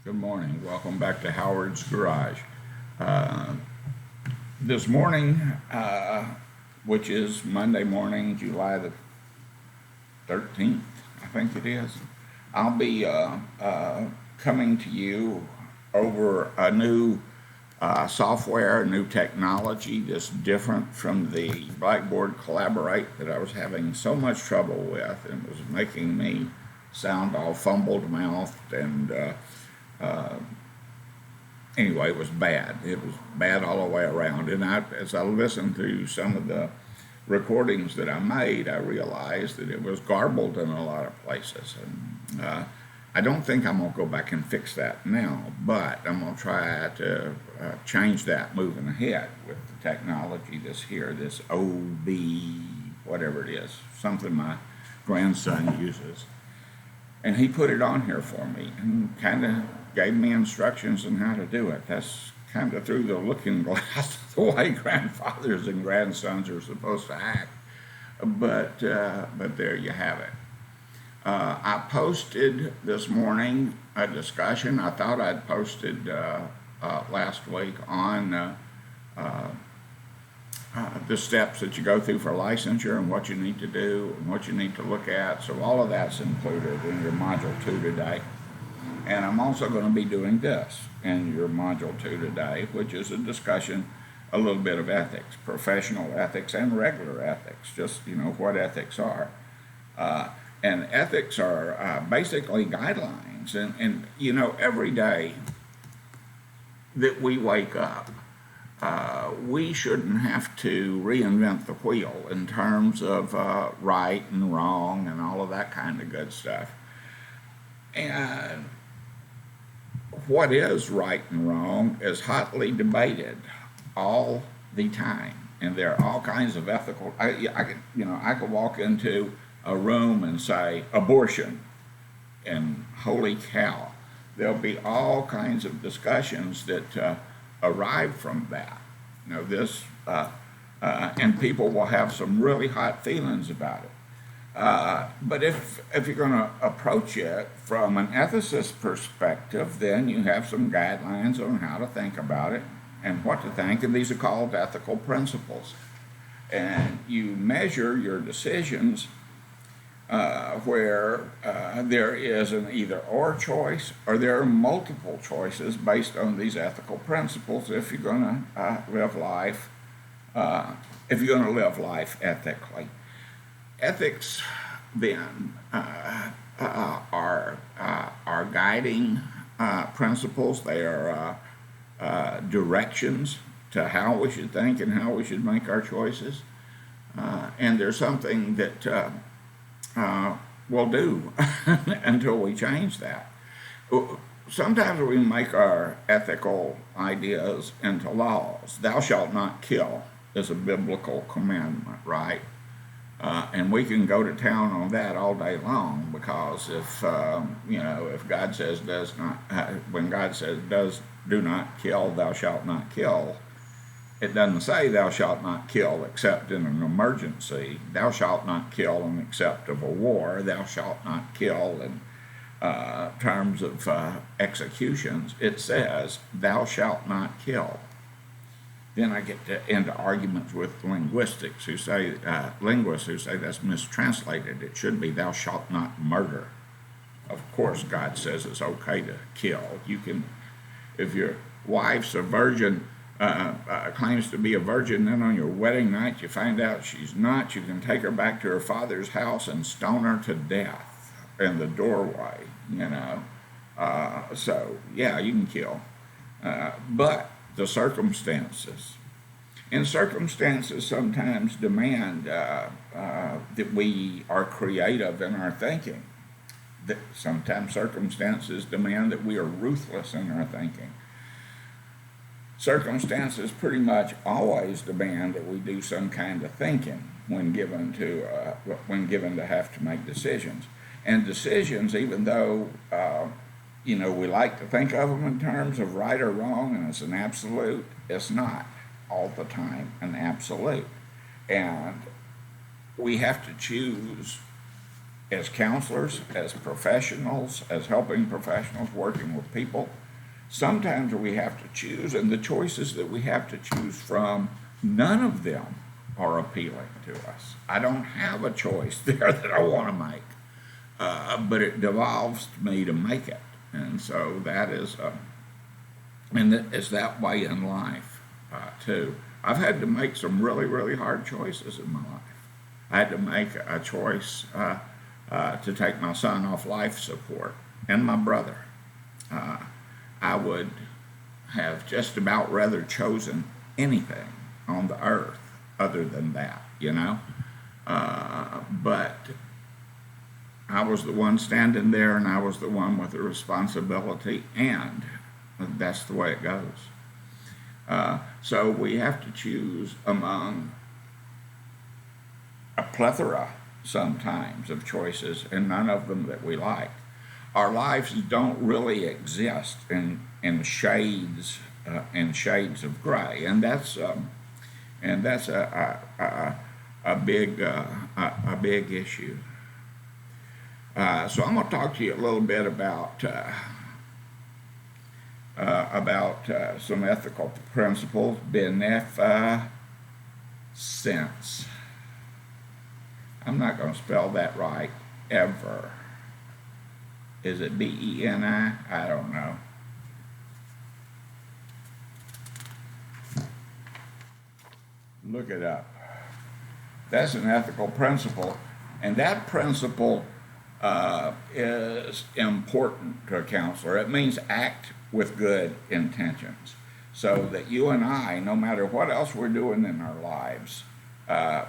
Good morning. Welcome back to Howard's Garage. Uh, this morning, which is Monday morning, July the 13th, I think it is, I'll be coming to you over a new software, new technology that's different from the Blackboard Collaborate that I was having so much trouble with and was making me sound all fumbled mouthed and anyway, it was bad. It was bad all the way around. And as I listened to some of the recordings that I made, I realized that it was garbled in a lot of places. And I don't think I'm going to go back and fix that now, but I'm going to try to change that moving ahead with the technology that's here, this OB, whatever it is, something my grandson uses. And he put it on here for me and kind of gave me instructions on how to do it. That's kind of through the looking glass the way grandfathers and grandsons are supposed to act. But there you have it. I posted this morning a discussion I thought I'd posted last week on the steps that you go through for licensure and what you need to do and what you need to look at. So all of that's included in your Module 2 today. And I'm also going to be doing this in your Module 2 today, which is a discussion, a little bit of ethics, professional ethics and regular ethics, just, what ethics are. And ethics are basically guidelines. And every day that we wake up, we shouldn't have to reinvent the wheel in terms of right and wrong and all of that kind of good stuff. And what is right and wrong is hotly debated all the time, and there are all kinds of ethical. I could walk into a room and say abortion, and holy cow, there'll be all kinds of discussions that arrive from that. And people will have some really hot feelings about it. But if you're going to approach it from an ethicist perspective, then you have some guidelines on how to think about it and what to think, and these are called ethical principles. And you measure your decisions where there is an either or choice, or there are multiple choices based on these ethical principles if you're going to live life ethically. Ethics then are guiding principles. They are directions to how we should think and how we should make our choices. And there's something that we'll do until we change that. Sometimes we make our ethical ideas into laws. Thou shalt not kill is a biblical commandment, right? And we can go to town on that all day long, because if God says when God says do not kill, thou shalt not kill, it doesn't say thou shalt not kill except in an emergency. Thou shalt not kill in except of a war. Thou shalt not kill in terms of executions. It says thou shalt not kill. Then I get into arguments with linguists who say that's mistranslated. It should be thou shalt not murder. Of course, God says it's okay to kill. You can, if your wife's a virgin, claims to be a virgin, then on your wedding night you find out she's not, you can take her back to her father's house and stone her to death in the doorway. So yeah, you can kill, but the circumstances. And circumstances sometimes demand that we are creative in our thinking. That sometimes circumstances demand that we are ruthless in our thinking. Circumstances pretty much always demand that we do some kind of thinking when given to have to make decisions. And decisions, even though we like to think of them in terms of right or wrong, and it's an absolute, it's not all the time an absolute. And we have to choose as counselors, as professionals, as helping professionals working with people, sometimes we have to choose, and the choices that we have to choose from, none of them are appealing to us. I don't have a choice there that I want to make, but it devolves to me to make it. And so that is, and it's that way in life, too. I've had to make some really, really hard choices in my life. I had to make a choice to take my son off life support and my brother. I would have just about rather chosen anything on the earth other than that, you know. But I was the one standing there, and I was the one with the responsibility, and that's the way it goes. So we have to choose among a plethora sometimes of choices, and none of them that we like. Our lives don't really exist in shades of gray, and that's a big issue. So I'm going to talk to you a little bit about some ethical principles, beneficence. I'm not going to spell that right ever. Is it B-E-N-I? I don't know. Look it up. That's an ethical principle, and that principle is important to a counselor. It means act with good intentions, so that you and I, no matter what else we're doing in our lives,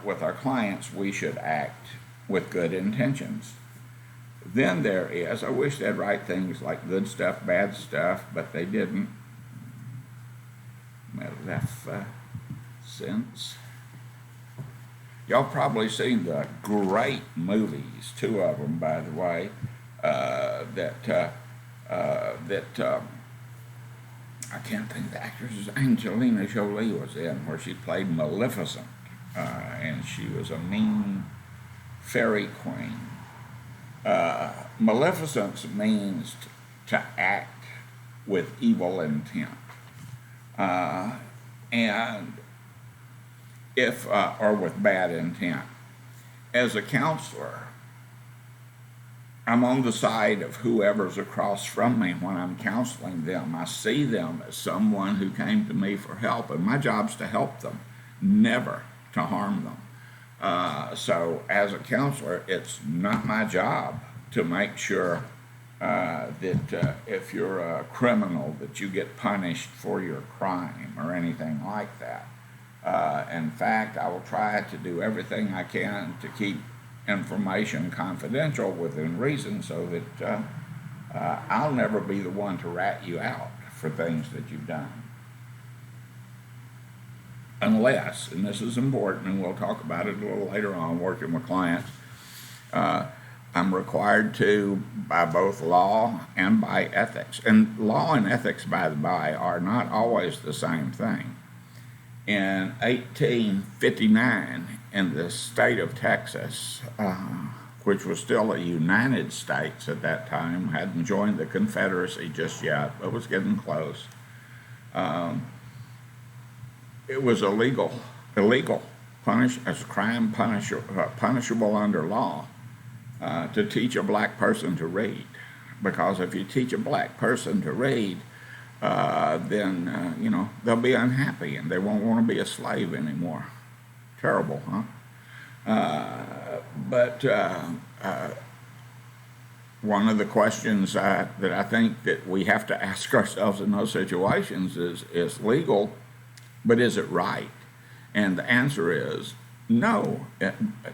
with our clients, we should act with good intentions. Then there is, I wish they'd write things like good stuff, bad stuff, but they didn't. Maleficence. Y'all probably seen the great movies, two of them, by the way, that I can't think the actress, Angelina Jolie was in, where she played Maleficent, and she was a mean fairy queen. Maleficence means to act with evil intent, and if or with bad intent. As a counselor, I'm on the side of whoever's across from me when I'm counseling them. I see them as someone who came to me for help, and my job's to help them, never to harm them. So as a counselor, it's not my job to make sure that if you're a criminal, that you get punished for your crime or anything like that. In fact, I will try to do everything I can to keep information confidential within reason, so that I'll never be the one to rat you out for things that you've done. Unless, and this is important, and we'll talk about it a little later on working with clients, I'm required to by both law and by ethics. And law and ethics, by the by, are not always the same thing. In 1859, in the state of Texas, which was still a United States at that time, hadn't joined the Confederacy just yet, but was getting close. It was illegal, as a crime punishable under law, to teach a black person to read. Because if you teach a black person to read, then they'll be unhappy and they won't want to be a slave anymore. Terrible, huh? But one of the questions that I think that we have to ask ourselves in those situations is legal, but is it right? And the answer is no.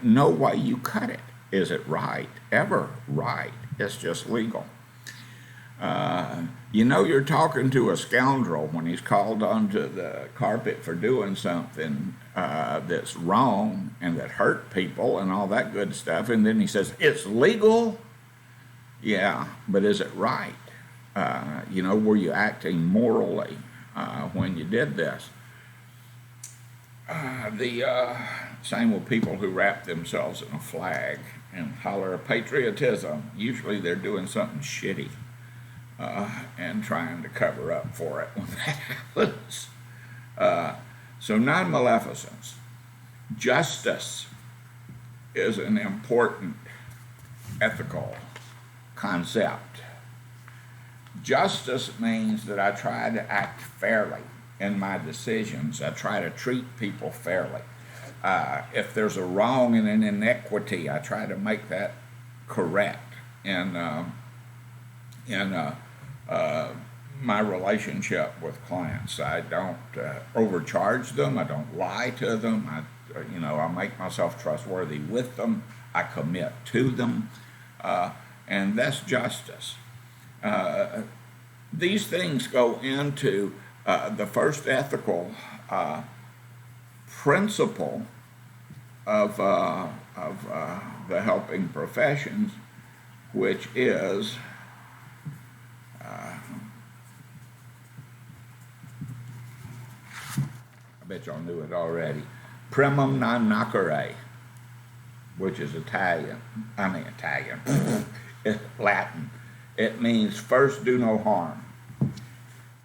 No way you cut it is it right, ever right. It's just legal. You're talking to a scoundrel when he's called onto the carpet for doing something that's wrong and that hurt people and all that good stuff, and then he says, it's legal? Yeah, but is it right? Were you acting morally when you did this? The same with people who wrap themselves in a flag. and holler patriotism, usually they're doing something shitty and trying to cover up for it when that happens. So non-maleficence. Justice is an important ethical concept. Justice means that I try to act fairly in my decisions. I try to treat people fairly. If there's a wrong and an inequity, I try to make that correct in my relationship with clients. I don't overcharge them. I don't lie to them. I make myself trustworthy with them. I commit to them, and that's justice. These things go into the first ethical principle of the helping professions, which is I bet y'all knew it already. Primum non nocere, which is Italian. It's Latin. It means first do no harm.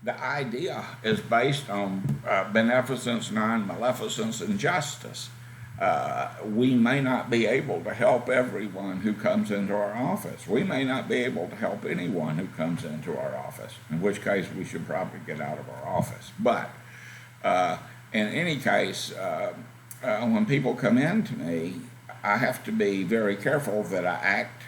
The idea is based on beneficence, non-maleficence, and justice. We may not be able to help everyone who comes into our office. We may not be able to help anyone who comes into our office, in which case we should probably get out of our office. But in any case, when people come in to me, I have to be very careful that I act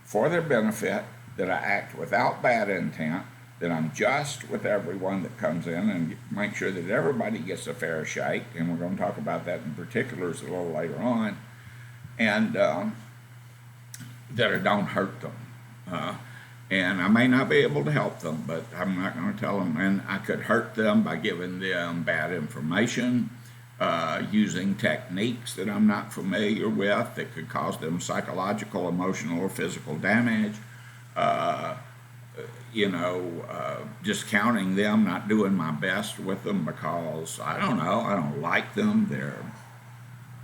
for their benefit, that I act without bad intent, that I'm just with everyone that comes in, and make sure that everybody gets a fair shake, and we're going to talk about that in particulars a little later on, and that I don't hurt them. And I may not be able to help them, but I'm not going to tell them, and I could hurt them by giving them bad information, using techniques that I'm not familiar with that could cause them psychological, emotional, or physical damage. Discounting them, not doing my best with them because, I don't like them. They're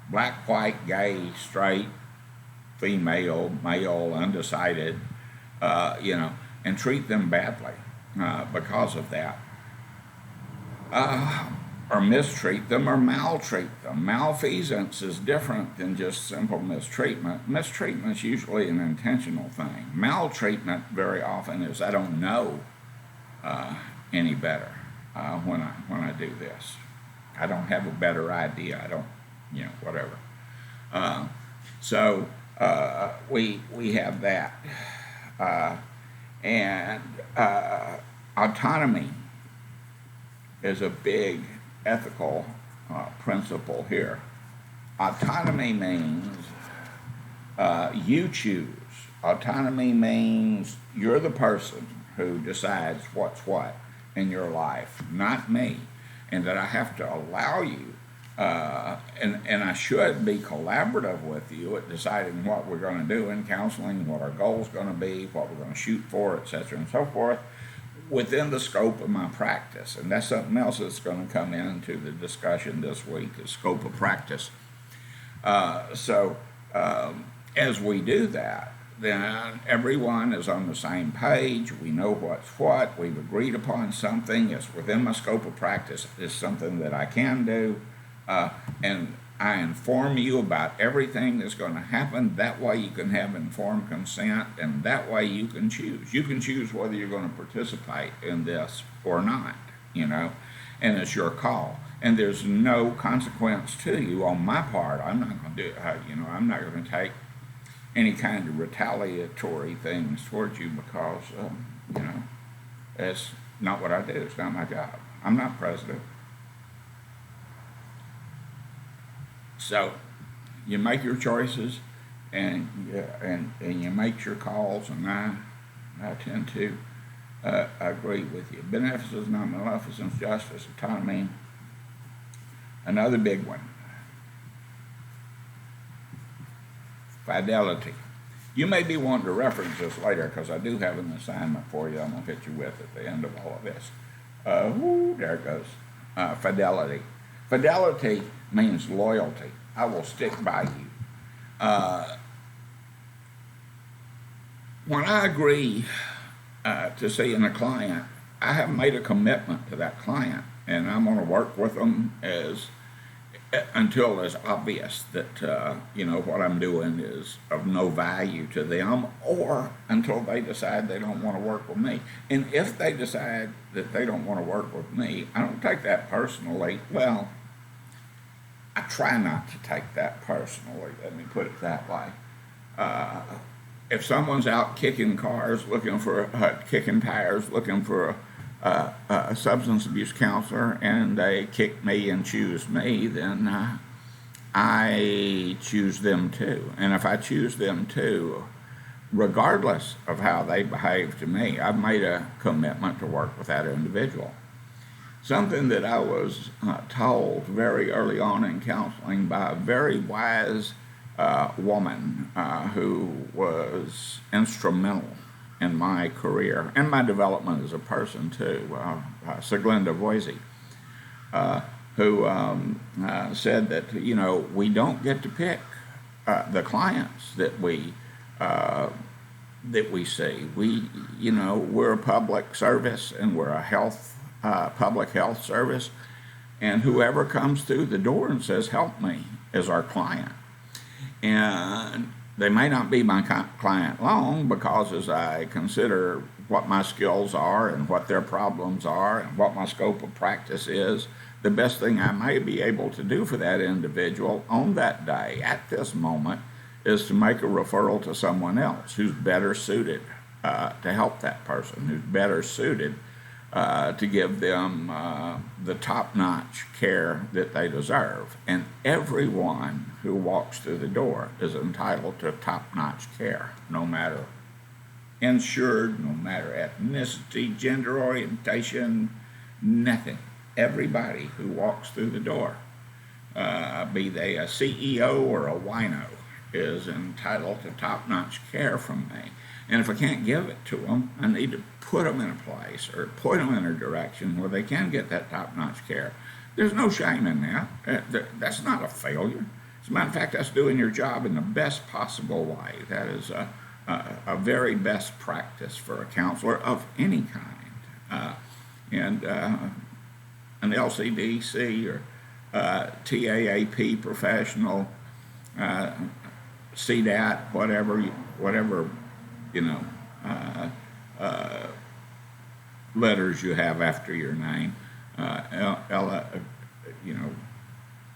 black, white, gay, straight, female, male, undecided, and treat them badly because of that. Or mistreat them or maltreat them. Malfeasance is different than just simple mistreatment. Mistreatment is usually an intentional thing. Maltreatment very often is I don't know any better when I do this. I don't have a better idea. I don't, whatever. So we have that. And autonomy is a big ethical principle here. Autonomy means you choose. Autonomy means you're the person who decides what's what in your life, not me, and that I have to allow you, and I should be collaborative with you at deciding what we're going to do in counseling, what our goal's going to be, what we're going to shoot for, etc., and so forth, within the scope of my practice. And that's something else that's going to come into the discussion this week, the scope of practice. As we do that, then everyone is on the same page. We know what's what. We've agreed upon something. It's within my scope of practice. It's something that I can do. And I inform you about everything that's going to happen. That way you can have informed consent, and that way you can choose. You can choose whether you're going to participate in this or not, and it's your call. And there's no consequence to you on my part. I'm not going to do it. I'm not going to take any kind of retaliatory things towards you because, it's not what I do. It's not my job. I'm not president. So you make your choices and you make your calls, and I tend to agree with you. Beneficence, non-maleficence, justice, autonomy. Another big one. Fidelity. You may be wanting to reference this later because I do have an assignment for you I'm going to hit you with at the end of all of this. There it goes. Fidelity. Fidelity means loyalty. I will stick by you. When I agree to seeing a client, I have made a commitment to that client, and I'm going to work with them as until it's obvious that what I'm doing is of no value to them, or until they decide they don't want to work with me. And if they decide that they don't want to work with me, I don't take that personally. Well, I try not to take that personally. Let me put it that way. If someone's out kicking cars, looking for kicking tires, looking for a substance abuse counselor, and they kick me and choose me, then I choose them too. And if I choose them too, regardless of how they behave to me, I've made a commitment to work with that individual. Something that I was told very early on in counseling by a very wise woman who was instrumental in my career and my development as a person too, Siglinda Voisey, who said that we don't get to pick the clients that we see. We're a public service, and we're a public health service, and whoever comes through the door and says "help me" is our client. And they may not be my client long, because as I consider what my skills are and what their problems are and what my scope of practice is, the best thing I may be able to do for that individual on that day, at this moment, is to make a referral to someone else who's better suited to help that person, who's better suited to give them the top-notch care that they deserve. And everyone who walks through the door is entitled to top-notch care, no matter insured, no matter ethnicity, gender orientation, nothing. Everybody who walks through the door, be they a CEO or a wino, is entitled to top-notch care from me. And if I can't give it to them, I need to put them in a place or point them in a direction where they can get that top-notch care. There's no shame in that. That's not a failure. As a matter of fact, that's doing your job in the best possible way. That is a very best practice for a counselor of any kind. And an LCDC or TAAP professional, CDAT, whatever letters you have after your name,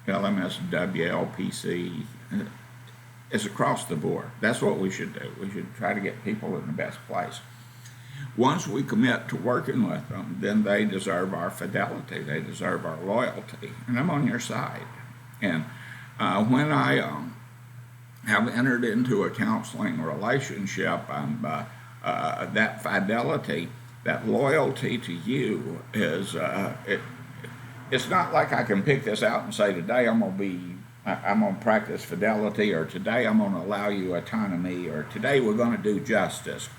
LMSW, LPC, it's across the board. That's what we should do. We should try to get people in the best place. Once we commit to working with them, then they deserve our fidelity. They deserve our loyalty. And I'm on your side. And when I have entered into a counseling relationship, that fidelity, that loyalty to you is, it's not like I can pick this out and say, today I'm going to practice fidelity, or today I'm going to allow you autonomy, or today we're going to do justice,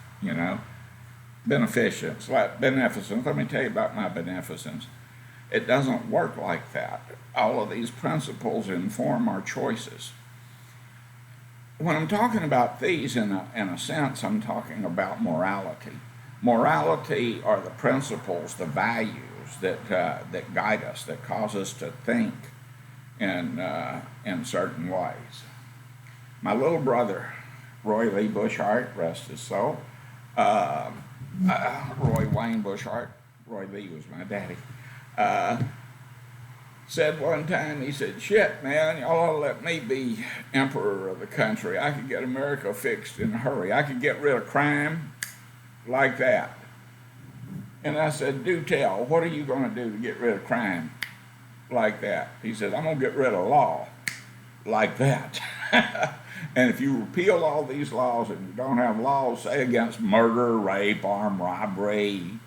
beneficence. Let me tell you about my beneficence. It doesn't work like that. All of these principles inform our choices. When I'm talking about these, in a sense, I'm talking about morality. Morality are the principles, the values that guide us, that cause us to think in certain ways. My little brother, Roy Lee Bushart, rest his soul, Roy Wayne Bushart, Roy Lee was my daddy, said one time, he said, "Shit, man, y'all ought to let me be emperor of the country. I could get America fixed in a hurry. I could get rid of crime like that." And I said, "Do tell, what are you going to do to get rid of crime like that?" He said, "I'm going to get rid of law like that." And if you repeal all these laws and you don't have laws, say, against murder, rape, armed robbery,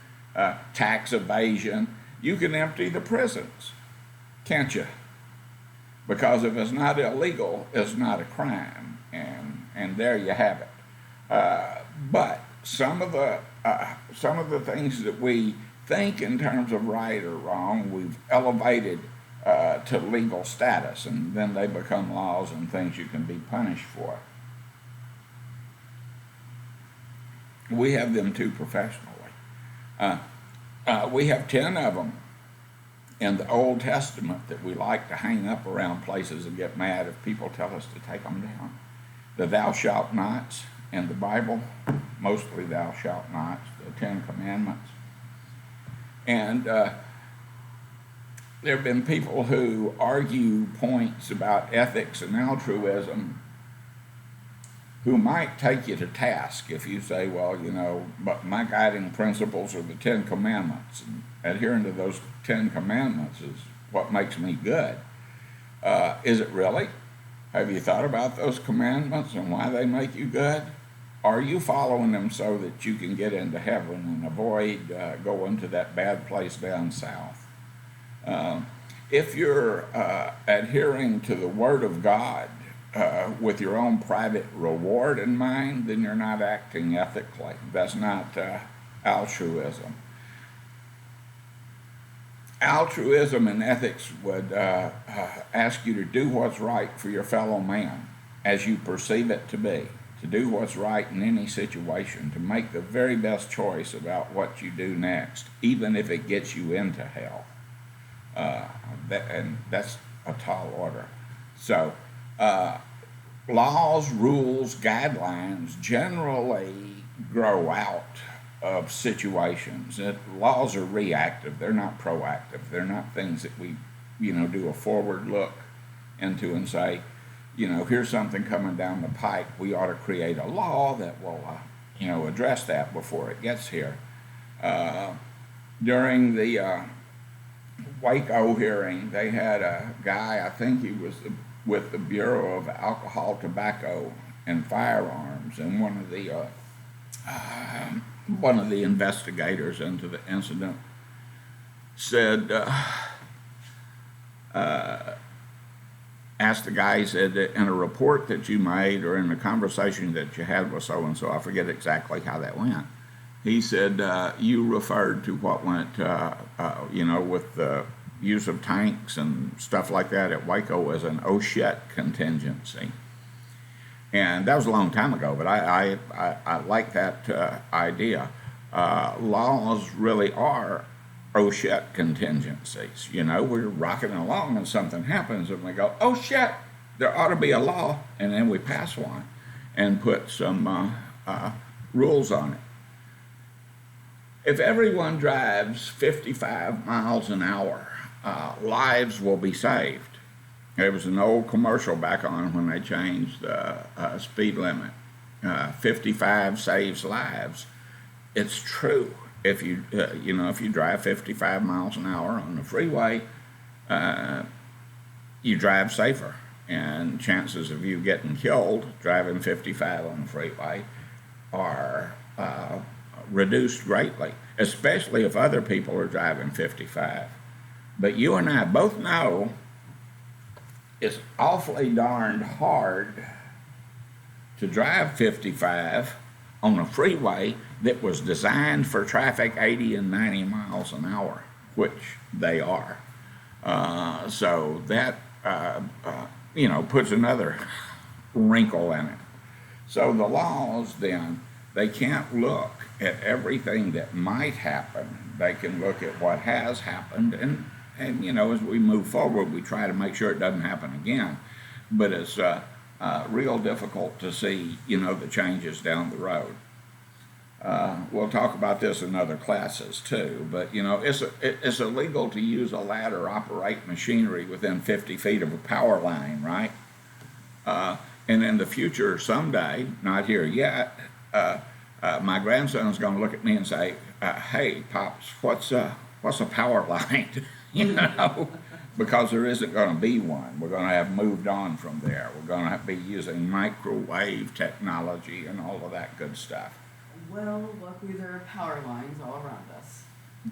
tax evasion, you can empty the prisons, can't you? Because if it's not illegal, it's not a crime, and there you have it. But some of the things that we think in terms of right or wrong, we've elevated to legal status, and then they become laws and things you can be punished for. We have them too professionally. We have 10 of them in the Old Testament that we like to hang up around places and get mad if people tell us to take them down. The thou shalt nots in the Bible, mostly thou shalt nots, the 10 Commandments. And there have been people who argue points about ethics and altruism who might take you to task if you say, well, but my guiding principles are the 10 Commandments, and adhering to those 10 Commandments is what makes me good. Is it really? Have you thought about those commandments and why they make you good? Are you following them so that you can get into heaven and avoid going to that bad place down south? If you're adhering to the Word of God with your own private reward in mind, then you're not acting ethically. That's not altruism. Altruism and ethics would ask you to do what's right for your fellow man as you perceive it to be, to do what's right in any situation, to make the very best choice about what you do next, even if it gets you into hell. And that's a tall order. So, laws, rules, guidelines generally grow out of situations. Laws are reactive. They're not proactive. They're not things that we, do a forward look into and say, here's something coming down the pike. We ought to create a law that will, address that before it gets here. During the Waco hearing, they had a guy, I think he was with the Bureau of Alcohol, Tobacco, and Firearms, and one of the investigators into the incident said, asked the guy, he said, in a report that you made or in a conversation that you had with so-and-so, I forget exactly how that went, he said, you referred to what went, with the use of tanks and stuff like that at Waco as an oh shit contingency. And that was a long time ago, but I like that idea. Laws really are oh shit contingencies. We're rocking along and something happens and we go, oh shit, there ought to be a law, and then we pass one and put some rules on it. If everyone drives 55 miles an hour, lives will be saved. There was an old commercial back on when they changed the speed limit. 55 saves lives. It's true. If you if you drive 55 miles an hour on the freeway, you drive safer, and chances of you getting killed driving 55 on the freeway are reduced greatly, especially if other people are driving 55. But you and I both know it's awfully darned hard to drive 55 on a freeway that was designed for traffic 80 and 90 miles an hour, which they are. So that, puts another wrinkle in it. So the laws then, they can't look at everything that might happen. They can look at what has happened, and as we move forward, we try to make sure it doesn't happen again. But it's real difficult to see, the changes down the road. We'll talk about this in other classes too, but it's illegal to use a ladder, operate machinery within 50 feet of a power line, right? And in the future, someday, not here yet, my grandson's going to look at me and say, "Hey, pops, what's a power line?" Because there isn't going to be one. We're going to have moved on from there. We're going to be using microwave technology and all of that good stuff. Well, luckily there are power lines all around us.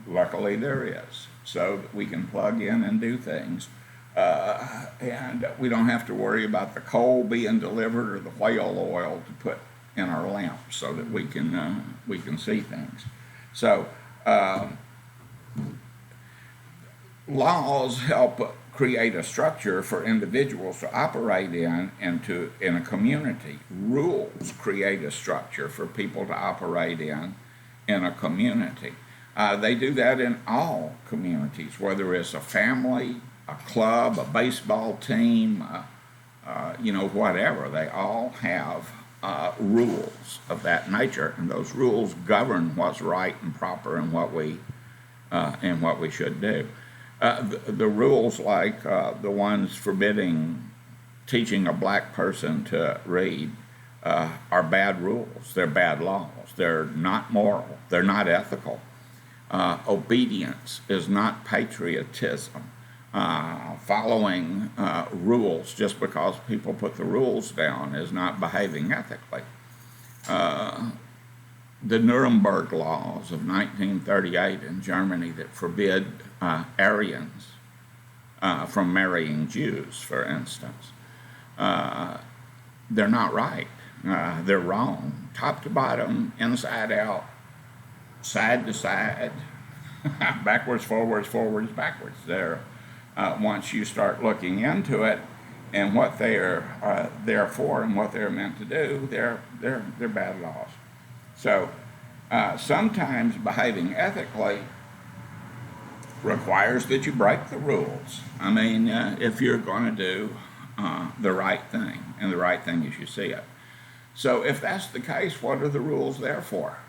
Luckily there is, so that we can plug in and do things. And we don't have to worry about the coal being delivered or the whale oil to put in our lamps so that we can see things. So laws help create a structure for individuals to operate in a community. Rules create a structure for people to operate in a community. They do that in all communities, whether it's a family, a club, a baseball team, whatever. They all have rules of that nature, and those rules govern what's right and proper and what we should do. The rules like the ones forbidding teaching a black person to read are bad rules. They're bad laws. They're not moral. They're not ethical. Obedience is not patriotism. Following rules just because people put the rules down is not behaving ethically. The Nuremberg laws of 1938 in Germany that forbid Aryans from marrying Jews, for instance, they're not right. They're wrong, top to bottom, inside out, side to side, backwards, forwards, forwards, backwards. They're once you start looking into it and what they're there for and what they're meant to do, they're bad laws. So sometimes behaving ethically requires that you break the rules. I mean, if you're going to do the right thing, and the right thing as you see it. So if that's the case, what are the rules there for?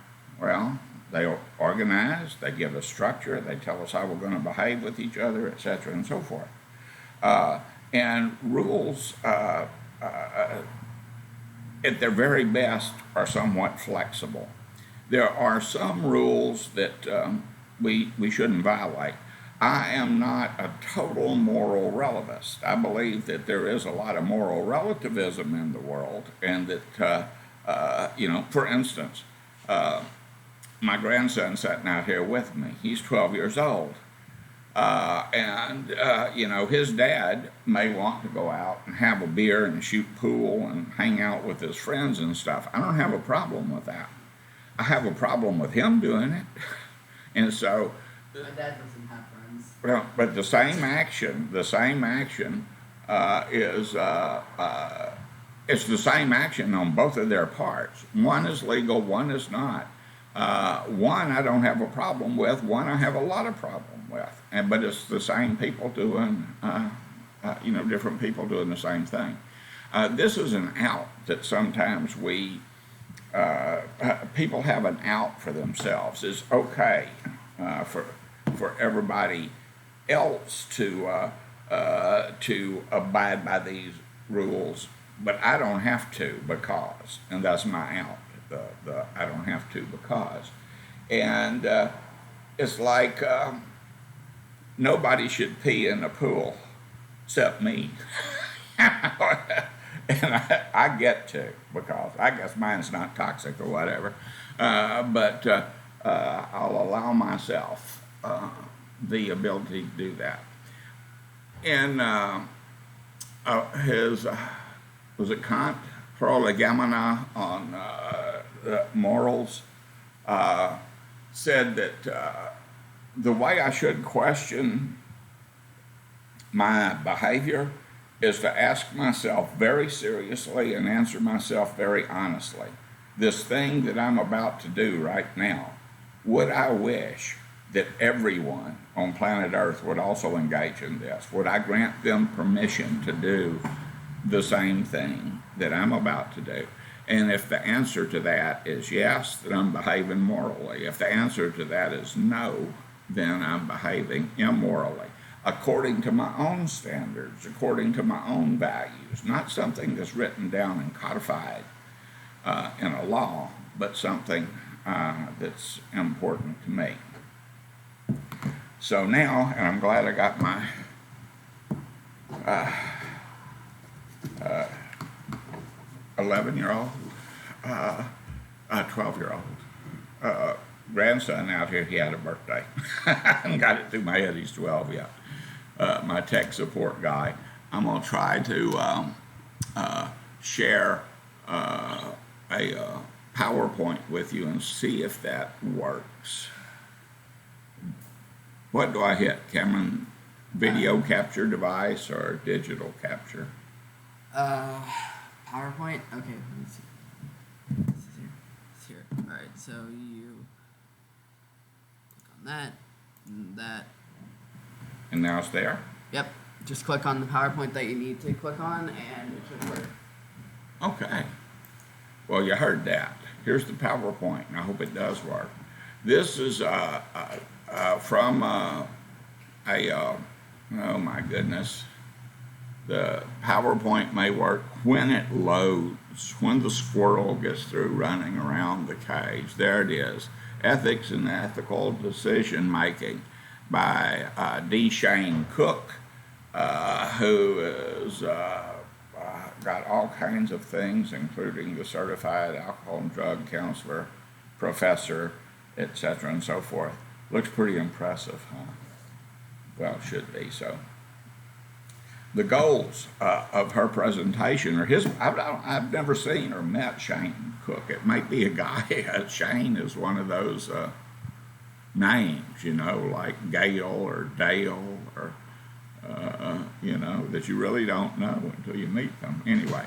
Well, they organize, they give us structure, they tell us how we're going to behave with each other, etc., and so forth. And rules, at their very best, are somewhat flexible. There are some rules that we shouldn't violate. I am not a total moral relativist. I believe that there is a lot of moral relativism in the world, and that, for instance, my grandson sitting out here with me. He's 12 years old. His dad may want to go out and have a beer and shoot pool and hang out with his friends and stuff. I don't have a problem with that. I have a problem with him doing it. And so... My dad doesn't have friends. Well, but the same action is it's the same action on both of their parts. One is legal, one is not. One I don't have a problem with, one I have a lot of problem with. But it's the same people doing, different people doing the same thing. This is an out that sometimes people have an out for themselves. It's okay for everybody else to abide by these rules, but I don't have to because, and that's my out. The I don't have to because, and it's like nobody should pee in the pool except me. And I get to, because I guess mine's not toxic or whatever, but I'll allow myself the ability to do that. In was it Kant, Prolegomena on morals, said that the way I should question my behavior is to ask myself very seriously and answer myself very honestly. This thing that I'm about to do right now, would I wish that everyone on planet Earth would also engage in this? Would I grant them permission to do the same thing that I'm about to do? And if the answer to that is yes, then I'm behaving morally. If the answer to that is no, then I'm behaving immorally, according to my own standards, according to my own values, not something that's written down and codified in a law, but something that's important to me. So now, and I'm glad I got my 11-year-old, 12-year-old grandson out here. He had a birthday. I haven't got it through my head he's 12 yet. My tech support guy. I'm going to try to share a PowerPoint with you and see if that works. What do I hit, Cameron? Video capture device or digital capture? PowerPoint. Okay, let me see. This is here. It's here. All right. So you click on that, and that. And now it's there? Yep. Just click on the PowerPoint that you need to click on, and it should work. Okay. Well, you heard that. Here's the PowerPoint, and I hope it does work. This is from oh my goodness. The PowerPoint may work when it loads, when the squirrel gets through running around the cage. There it is. Ethics and Ethical Decision Making by D. Shane Cook, who is got all kinds of things, including the certified alcohol and drug counselor, professor, etc., and so forth. Looks pretty impressive, huh? Well, it should be so. The goals of her presentation are his. I've never seen or met Shane Cook. It might be a guy. Shane is one of those names, you know, like Gale or Dale or, you know, that you really don't know until you meet them. Anyway,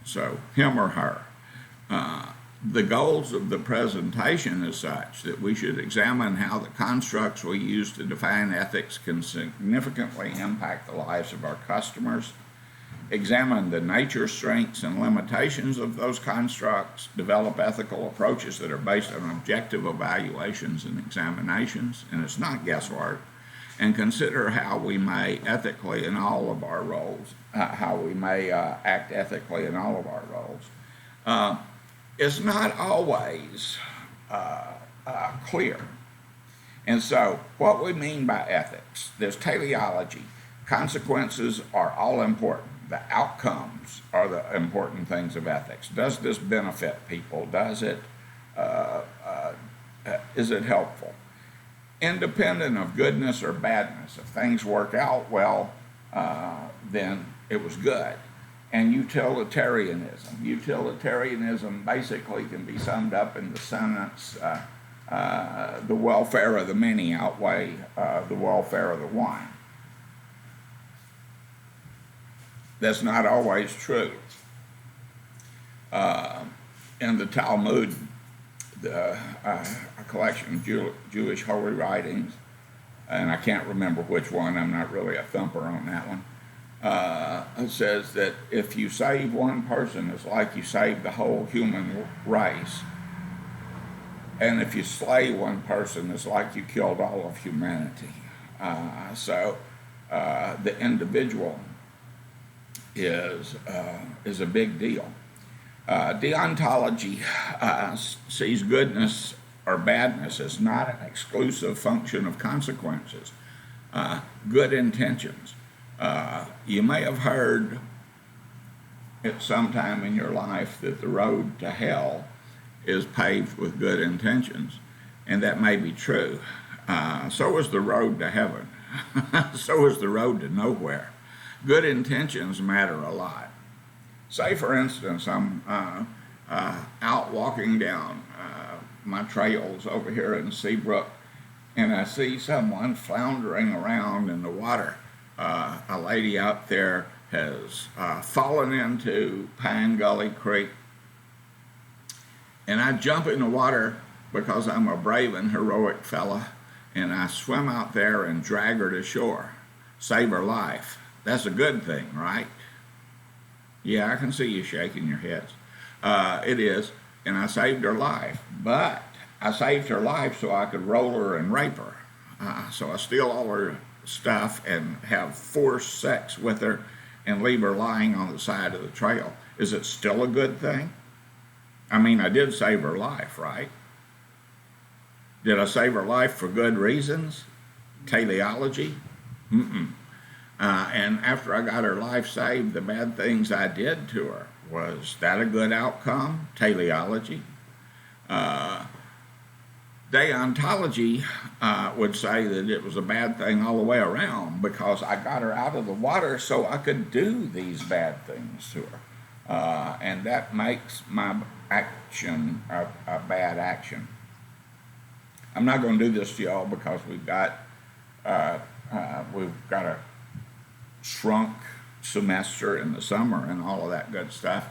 so him or her. The goals of the presentation is such that we should examine how the constructs we use to define ethics can significantly impact the lives of our customers, examine the nature, strengths, and limitations of those constructs, develop ethical approaches that are based on objective evaluations and examinations, and it's not guesswork, and consider how we may ethically in all of our roles, how we may act ethically in all of our roles. It's not always clear. And so what we mean by ethics, there's teleology. Consequences are all important. The outcomes are the important things of ethics. Does this benefit people? Does it, is it helpful? Independent of goodness or badness, if things work out well, then it was good. And utilitarianism. Utilitarianism basically can be summed up in the sentence, the welfare of the many outweigh the welfare of the one. That's not always true. In the Talmud, a collection of Jewish holy writings, and I can't remember which one, I'm not really a thumper on that one, it says that if you save one person, it's like you save the whole human race. And if you slay one person, it's like you killed all of humanity. So the individual is a big deal. Deontology sees goodness or badness as not an exclusive function of consequences. Good intentions. You may have heard at some time in your life that the road to hell is paved with good intentions, and that may be true. So is the road to heaven. So is the road to nowhere. Good intentions matter a lot. Say, for instance, I'm out walking down my trails over here in Seabrook, and I see someone floundering around in the water. A lady out there has fallen into Pine Gully Creek, and I jump in the water because I'm a brave and heroic fella, and I swim out there and drag her to shore, save her life. That's a good thing, right? Yeah, I can see you shaking your heads. It is, and I saved her life, but I saved her life so I could roll her and rape her. So I steal all her stuff and have forced sex with her and leave her lying on the side of the trail. Is it still a good thing? I mean, I did save her life, right? Did I save her life for good reasons? Teleology? Mm-mm. And after I got her life saved, the bad things I did to her, was that a good outcome? Teleology? Deontology would say that it was a bad thing all the way around because I got her out of the water so I could do these bad things to her. And that makes my action a bad action. I'm not going to do this to y'all because we've got We've got a shrunk semester in the summer and all of that good stuff.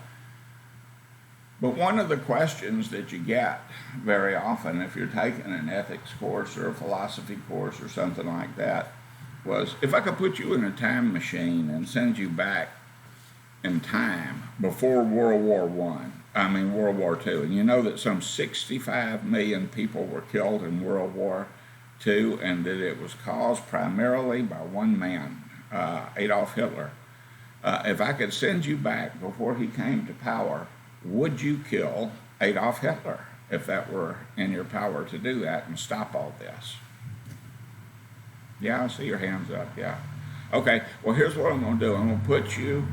But one of the questions that you get very often if you're taking an ethics course or a philosophy course or something like that was, if I could put you in a time machine and send you back in time before World War World War II, and you know that some 65 million people were killed in World War II, and that it was caused primarily by one man, Adolf Hitler. If I could send you back before he came to power, would you kill Adolf Hitler if that were in your power to do that and stop all this? Yeah, I see your hands up, yeah. Okay, well, here's what I'm going to do. I'm going to put you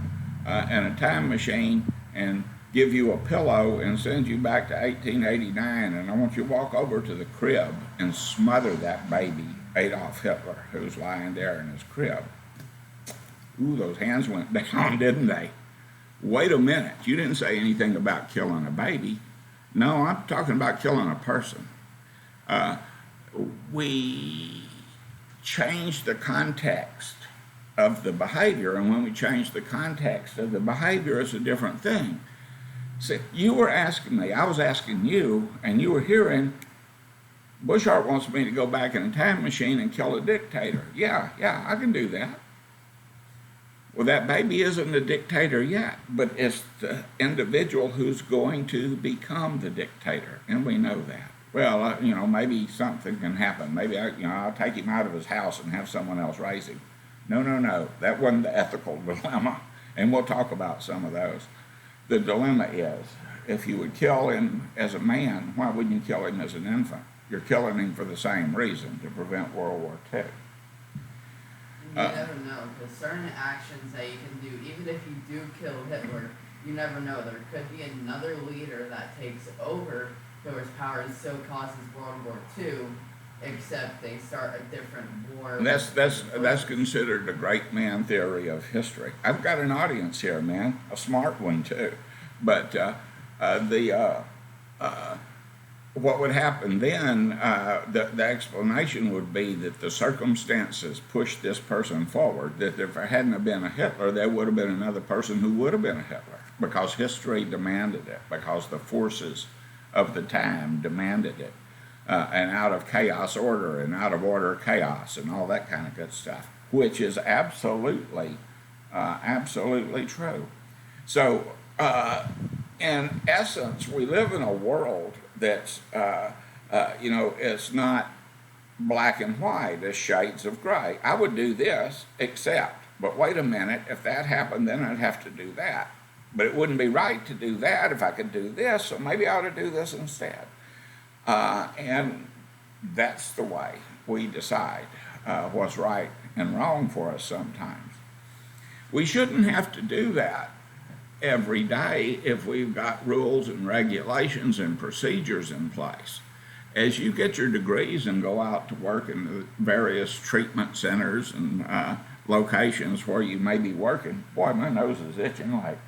in a time machine and give you a pillow and send you back to 1889, and I want you to walk over to the crib and smother that baby, Adolf Hitler, who's lying there in his crib. Ooh, those hands went down, didn't they? Wait a minute, you didn't say anything about killing a baby. No, I'm talking about killing a person. We change the context of the behavior, and when we change the context of the behavior, it's a different thing. See, you were asking me, I was asking you, and you were hearing, Bushart wants me to go back in a time machine and kill a dictator. Yeah, I can do that. Well, that baby isn't a dictator yet, but it's the individual who's going to become the dictator, and we know that. Well, maybe something can happen. Maybe I'll take him out of his house and have someone else raise him. No, that wasn't the ethical dilemma, and we'll talk about some of those. The dilemma is, if you would kill him as a man, why wouldn't you kill him as an infant? You're killing him for the same reason, to prevent World War II. You never know, because certain actions that you can do, even if you do kill Hitler, you never know. There could be another leader that takes over whose power so causes World War II, except they start a different war. That's considered the great man theory of history. I've got an audience here, man, a smart one too. But what would happen then, the explanation would be that the circumstances pushed this person forward, that if there hadn't have been a Hitler, there would have been another person who would have been a Hitler, because history demanded it, because the forces of the time demanded it, and out of chaos order, and out of order chaos, and all that kind of good stuff, which is absolutely true. So, in essence, we live in a world that's, it's not black and white, it's shades of gray. I would do this, except, but wait a minute, if that happened, then I'd have to do that. But it wouldn't be right to do that if I could do this, so maybe I ought to do this instead. And that's the way we decide what's right and wrong for us sometimes. We shouldn't have to do that every day if we've got rules and regulations and procedures in place. As you get your degrees and go out to work in the various treatment centers and locations where you may be working, boy, my nose is itching like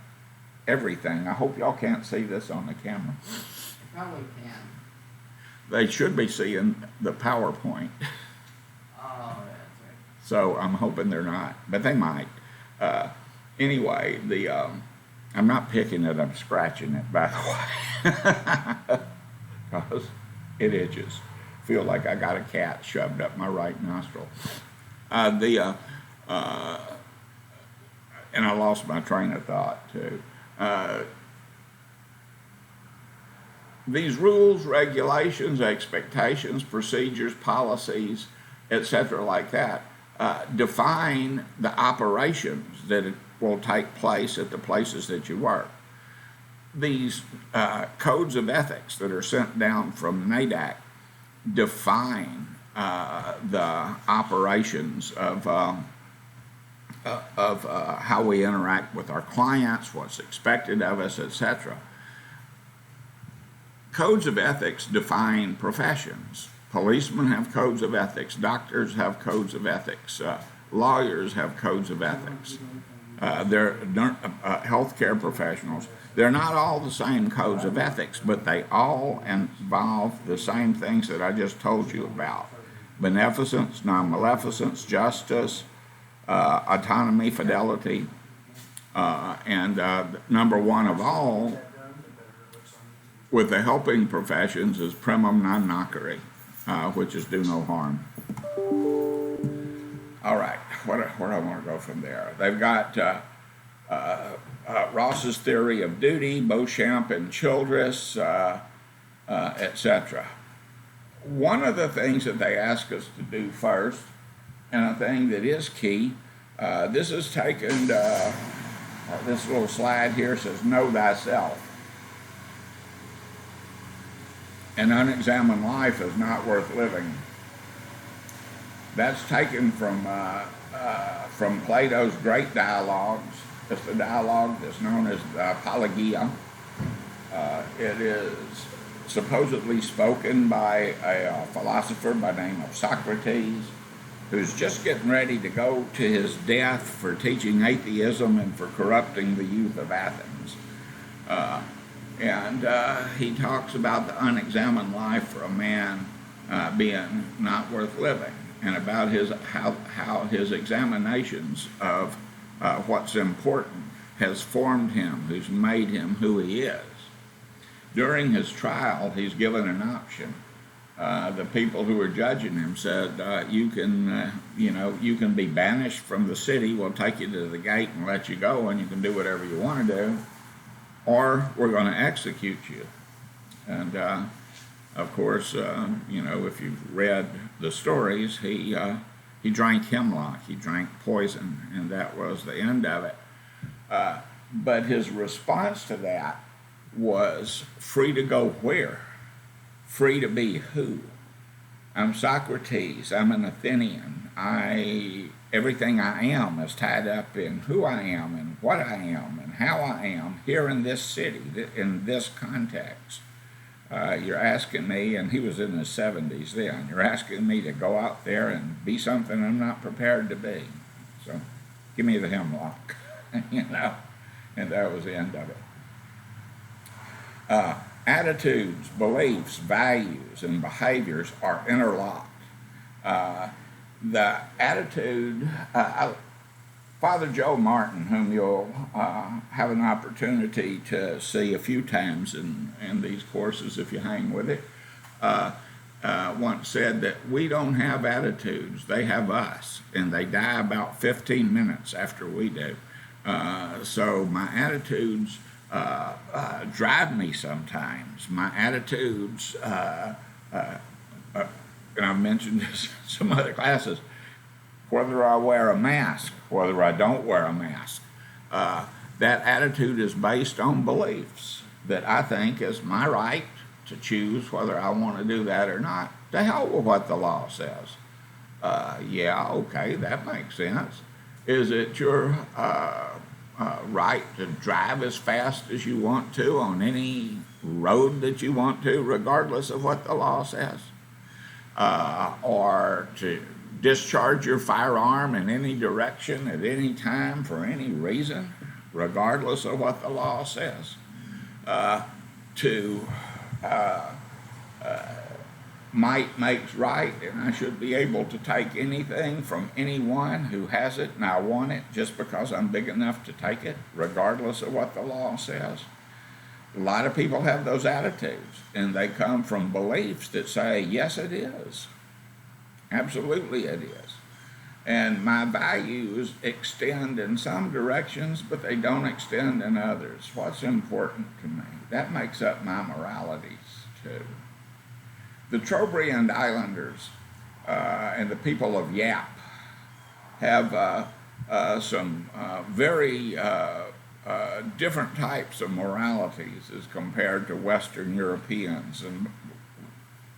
everything. I hope y'all can't see this on the camera. Probably can. They should be seeing the PowerPoint. Oh, that's right. So I'm hoping they're not, but they might. Anyway, I'm not picking it, I'm scratching it, by the way, because it itches. Feel like I got a cat shoved up my right nostril. And I lost my train of thought, too. These rules, regulations, expectations, procedures, policies, etc., like that, define the operations that will take place at the places that you work. These codes of ethics that are sent down from NADAC define the operations of how we interact with our clients, what's expected of us, etc. Codes of ethics define professions. Policemen have codes of ethics. Doctors have codes of ethics. Lawyers have codes of ethics. Healthcare professionals. They're not all the same codes of ethics, but they all involve the same things that I just told you about. beneficence, non-maleficence, justice, autonomy, fidelity, and number one of all, with the helping professions, is primum non nocere, which is do no harm. All right, where do I want to go from there? They've got Ross's theory of duty, Beauchamp and Childress, etc. One of the things that they ask us to do first, and a thing that is key, this is taken, this little slide here says, know thyself. An unexamined life is not worth living. That's taken from Plato's great dialogues. It's the dialogue that's known as the Apologia. It is supposedly spoken by a philosopher by the name of Socrates, who's just getting ready to go to his death for teaching atheism and for corrupting the youth of Athens. And he talks about the unexamined life for a man being not worth living, and about how his examinations of what's important has formed him, who's made him who he is. During his trial, he's given an option. The people who were judging him said, you can be banished from the city, we'll take you to the gate and let you go, and you can do whatever you want to do, or we're going to execute you. And of course, if you've read the stories, he drank hemlock, he drank poison, and that was the end of it. But his response to that was free to go where? Free to be who? I'm Socrates, I'm an Athenian. Everything I am is tied up in who I am and what I am and how I am here in this city, in this context. You're asking me, and he was in his 70s then, you're asking me to go out there and be something I'm not prepared to be. So give me the hemlock, and that was the end of it. Attitudes, beliefs, values, and behaviors are interlocked. The attitude, Father Joe Martin, whom you'll have an opportunity to see a few times in these courses if you hang with it, once said that we don't have attitudes, they have us, and they die about 15 minutes after we do. So my attitudes drive me sometimes. My attitudes, and I've mentioned this in some other classes, whether I wear a mask, whether I don't wear a mask, that attitude is based on beliefs that I think is my right to choose whether I want to do that or not. To hell with what the law says. Yeah, okay, that makes sense. Is it your right to drive as fast as you want to on any road that you want to, regardless of what the law says? Or to discharge your firearm in any direction at any time for any reason, regardless of what the law says? Might makes right, and I should be able to take anything from anyone who has it and I want it just because I'm big enough to take it, regardless of what the law says. A lot of people have those attitudes, and they come from beliefs that say, yes, it is. Absolutely it is. And my values extend in some directions, but they don't extend in others. What's important to me? That makes up my moralities, too. The Trobriand Islanders and the people of Yap have some very different types of moralities as compared to Western Europeans, and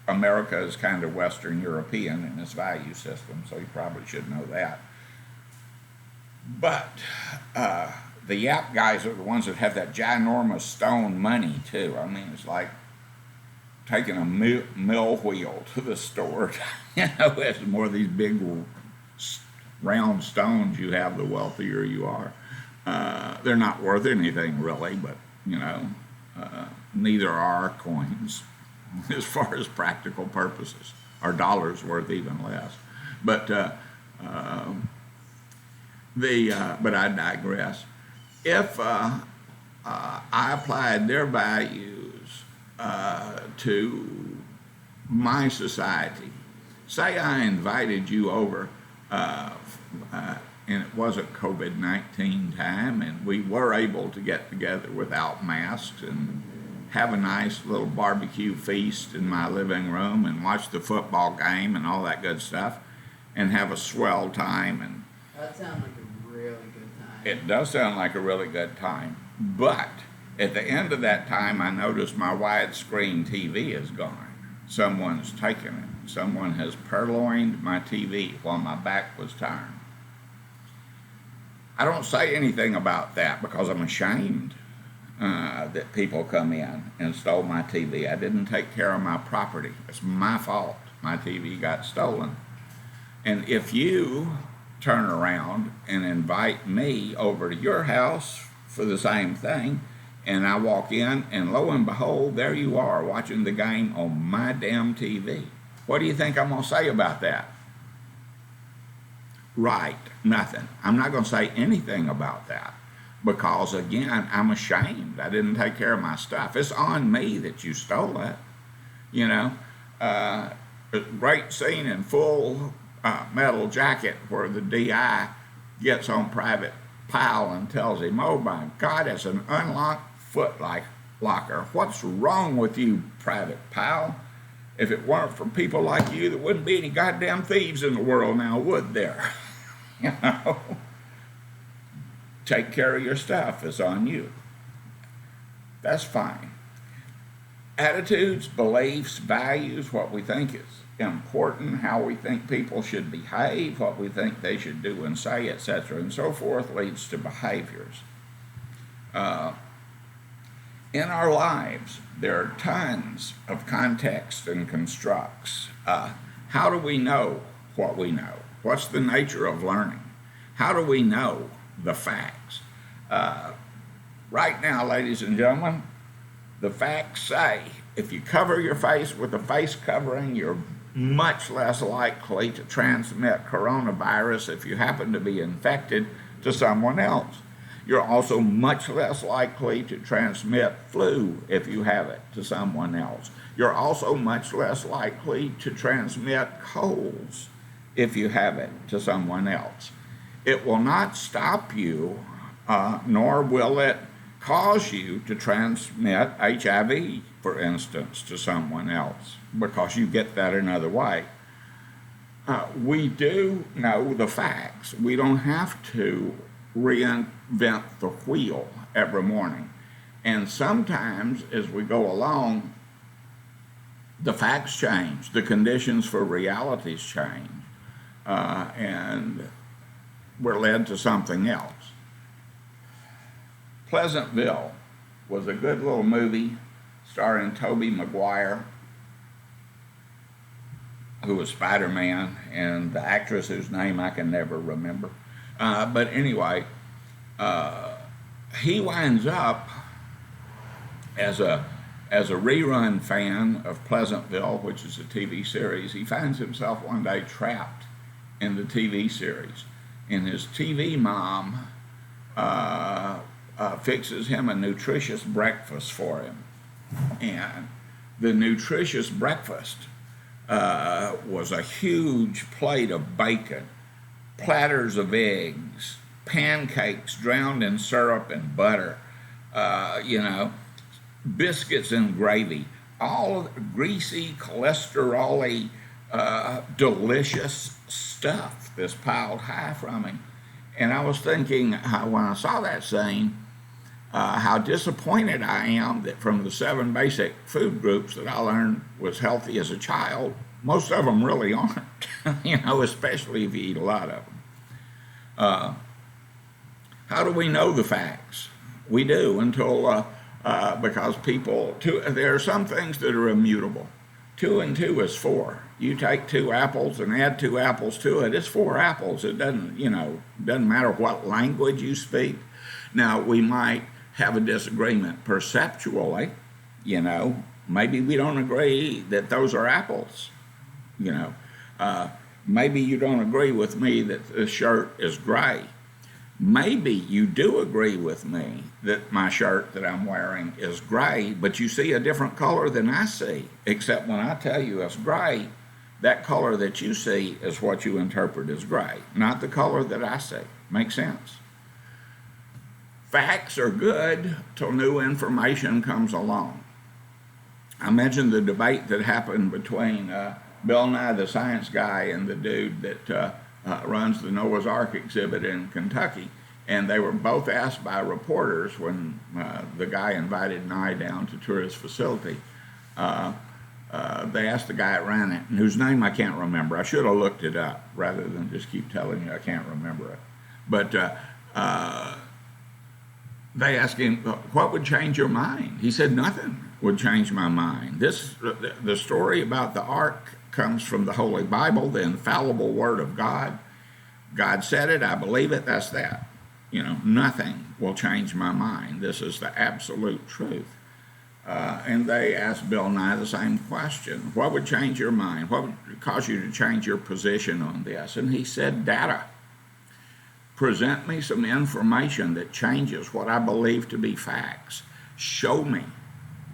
America is kind of Western European in its value system, so you probably should know that. But the Yap guys are the ones that have that ginormous stone money too. I mean, it's like taking a mill wheel to the store. It's more of these big round stones you have, the wealthier you are. They're not worth anything really, but neither are our coins as far as practical purposes. Our dollar's worth even less. But but I digress. If I applied their values to my society, say I invited you over, and it wasn't COVID-19 time, and we were able to get together without masks and have a nice little barbecue feast in my living room and watch the football game and all that good stuff and have a swell time. And That sounds like a really good time. it does sound like a really good time. But at the end of that time, I noticed my widescreen TV is gone. Someone's taken it. Someone has purloined my TV while my back was turned. I don't say anything about that because I'm ashamed that people come in and stole my TV. I didn't take care of my property. It's my fault. My TV got stolen. And if you turn around and invite me over to your house for the same thing, and I walk in, and lo and behold, there you are watching the game on my damn TV. What do you think I'm going to say about that? Right, nothing. I'm not going to say anything about that because, again, I'm ashamed. I didn't take care of my stuff. It's on me that you stole it. You know, a great scene in Full Metal Jacket where the DI gets on Private Powell and tells him, "Oh my God, it's an unlocked foot locker. What's wrong with you, Private Powell? If it weren't for people like you, there wouldn't be any goddamn thieves in the world now, would there?" You know, take care of your stuff. It's on you. That's fine. Attitudes, beliefs, values, what we think is important, how we think people should behave, what we think they should do and say, etc., and so forth, leads to behaviors. In our lives, there are tons of context and constructs. How do we know what we know? What's the nature of learning? How do we know the facts? Right now, ladies and gentlemen, the facts say if you cover your face with a face covering, you're much less likely to transmit coronavirus if you happen to be infected to someone else. You're also much less likely to transmit flu if you have it to someone else. You're also much less likely to transmit colds if you have it to someone else. It will not stop you, nor will it cause you to transmit HIV, for instance, to someone else, because you get that another way. We do know the facts. We don't have to reinvent the wheel every morning. And sometimes as we go along, the facts change, the conditions for realities change, and we're led to something else. Pleasantville was a good little movie starring Tobey Maguire, who was Spider-Man, and the actress whose name I can never remember. But anyway, he winds up as a rerun fan of Pleasantville, which is a TV series. He finds himself one day trapped in the TV series, and his TV mom fixes him a nutritious breakfast for him. And the nutritious breakfast was a huge plate of bacon, platters of eggs, pancakes drowned in syrup and butter, biscuits and gravy, all of the greasy, cholesterol-y, delicious stuff that's piled high from him. And I was thinking, when I saw that scene, how disappointed I am that from the 7 basic food groups that I learned was healthy as a child, most of them really aren't, especially if you eat a lot of them. How do we know the facts? We do until, because there are some things that are immutable. 2 and 2 is 4. You take 2 apples and add 2 apples to it, it's 4 apples. It doesn't matter what language you speak. Now, we might have a disagreement perceptually, maybe we don't agree that those are apples, you know. Maybe you don't agree with me that the shirt is gray. Maybe you do agree with me that my shirt that I'm wearing is gray, but you see a different color than I see. Except when I tell you it's gray, that color that you see is what you interpret as gray, not the color that I see. Make sense? Facts are good till new information comes along. I mentioned the debate that happened between Bill Nye the Science Guy and the dude that runs the Noah's Ark exhibit in Kentucky. And they were both asked by reporters when the guy invited Nye down to tour his facility. They asked the guy that ran it, and whose name I can't remember. I should have looked it up rather than just keep telling you I can't remember it. But they asked him, what would change your mind? He said, nothing would change my mind. The story about the ark comes from the Holy Bible, the infallible Word of God. God said it, I believe it, that's that. You know, nothing will change my mind. This is the absolute truth. And they asked Bill Nye the same question. What would change your mind? What would cause you to change your position on this? And he said, data. Present me some information that changes what I believe to be facts. Show me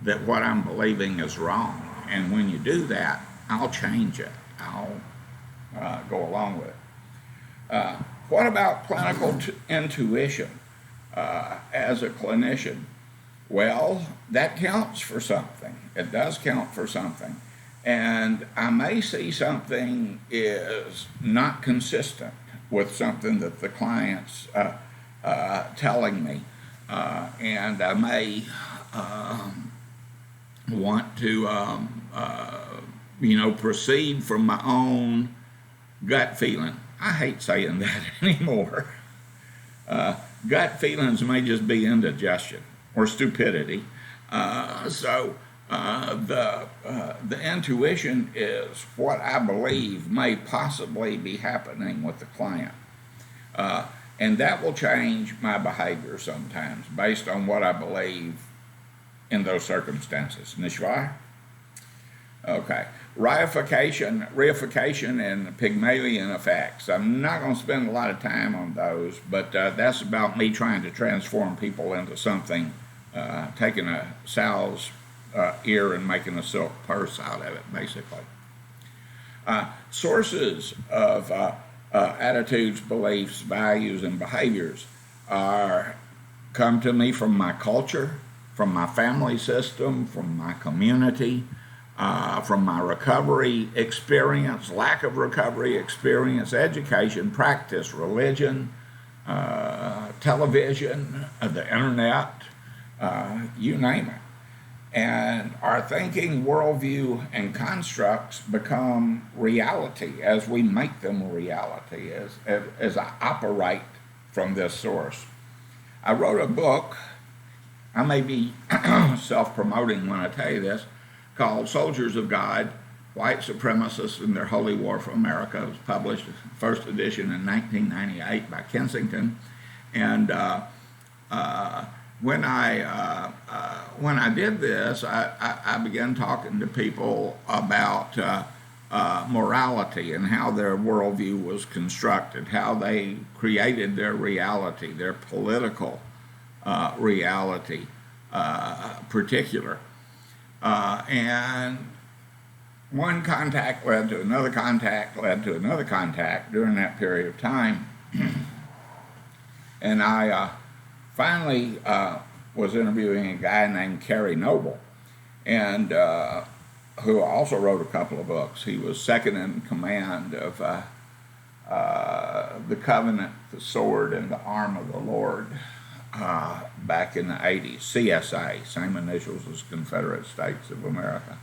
that what I'm believing is wrong. And when you do that, I'll change it. I'll go along with it. What about clinical intuition as a clinician? Well, that counts for something. It does count for something. And I may see something is not consistent with something that the client's telling me. And I may want to, proceed from my own gut feeling. I hate saying that anymore. Gut feelings may just be indigestion or stupidity. So the intuition is what I believe may possibly be happening with the client. And that will change my behavior sometimes based on what I believe in those circumstances. Nicht wahr? Okay. Reification, and Pygmalion effects. I'm not going to spend a lot of time on those, but that's about me trying to transform people into something, taking a sow's ear and making a silk purse out of it, basically. Sources of attitudes, beliefs, values, and behaviors come to me from my culture, from my family system, from my community, from my recovery experience, lack of recovery experience, education, practice, religion, television, the internet, you name it. And our thinking, worldview, and constructs become reality as we make them reality, as I operate from this source. I wrote a book, I may be self-promoting when I tell you this, called Soldiers of God, White Supremacists and Their Holy War for America. It was published, first edition in 1998 by Kensington. And when I did this, I began talking to people about morality and how their worldview was constructed, how they created their reality, their political reality, particular. And one contact led to another contact, led to another contact during that period of time. And I finally was interviewing a guy named Kerry Noble, and who also wrote a couple of books. He was second in command of The Covenant, the Sword, and the Arm of the Lord back in the 80s. CSA, same initials as Confederate States of America.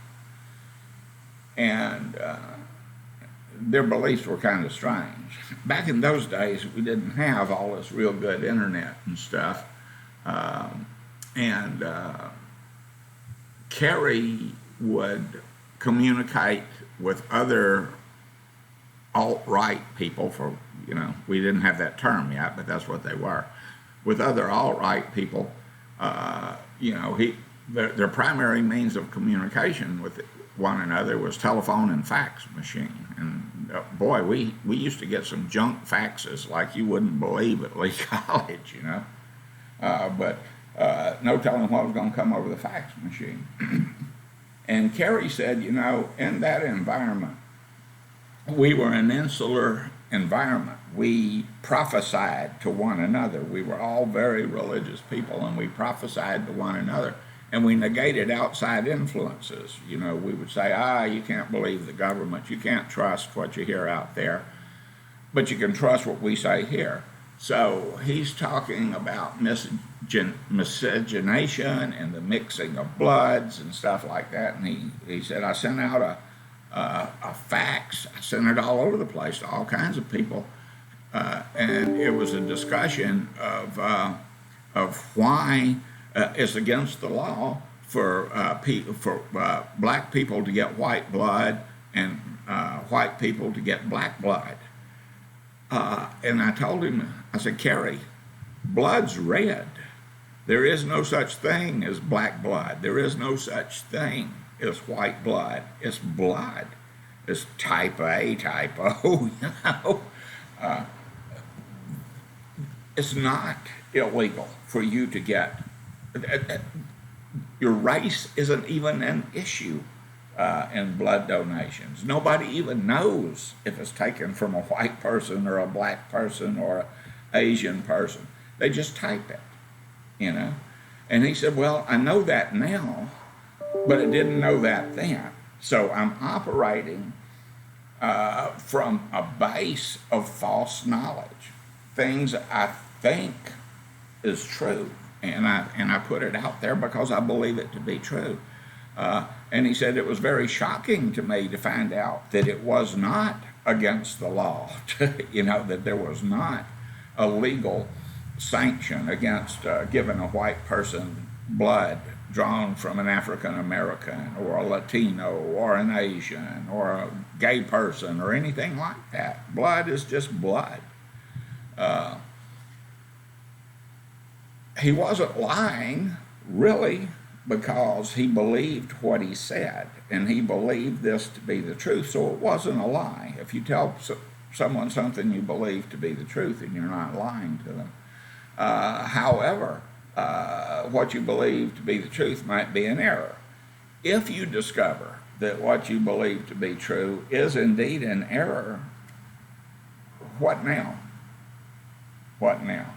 And their beliefs were kind of strange. Back in those days, we didn't have all this real good internet and stuff. Kerry would communicate with other alt-right people we didn't have that term yet, but that's what they were. With other alt-right people, their primary means of communication one another was telephone and fax machine. And boy, we used to get some junk faxes like you wouldn't believe at Lee College, but no telling what was going to come over the fax machine. And Carrie said, in that environment, we were an insular environment. We prophesied to one another. We were all very religious people, and we prophesied to one another. And we negated outside influences. We would say, you can't believe the government. You can't trust what you hear out there. But you can trust what we say here. So he's talking about miscegenation and the mixing of bloods and stuff like that. And he said, I sent out a fax. I sent it all over the place to all kinds of people. And it was a discussion of why it's against the law for black people to get white blood and white people to get black blood. And I told him, I said, Kerry, blood's red. There is no such thing as black blood. There is no such thing as white blood. It's blood. It's type A, type O, It's not illegal for you to get, your race isn't even an issue in blood donations. Nobody even knows if it's taken from a white person or a black person or an Asian person. They just type it, And he said, well, I know that now, but I didn't know that then. So I'm operating from a base of false knowledge, things I think is true, and I put it out there because I believe it to be true. And he said it was very shocking to me to find out that it was not against the law, that there was not a legal sanction against giving a white person blood drawn from an African American or a Latino or an Asian or a gay person or anything like that. Blood is just blood. He wasn't lying, really, because he believed what he said, and he believed this to be the truth, so it wasn't a lie. If you tell someone something you believe to be the truth, and you're not lying to them. However, what you believe to be the truth might be an error. If you discover that what you believe to be true is indeed an error, what now? What now?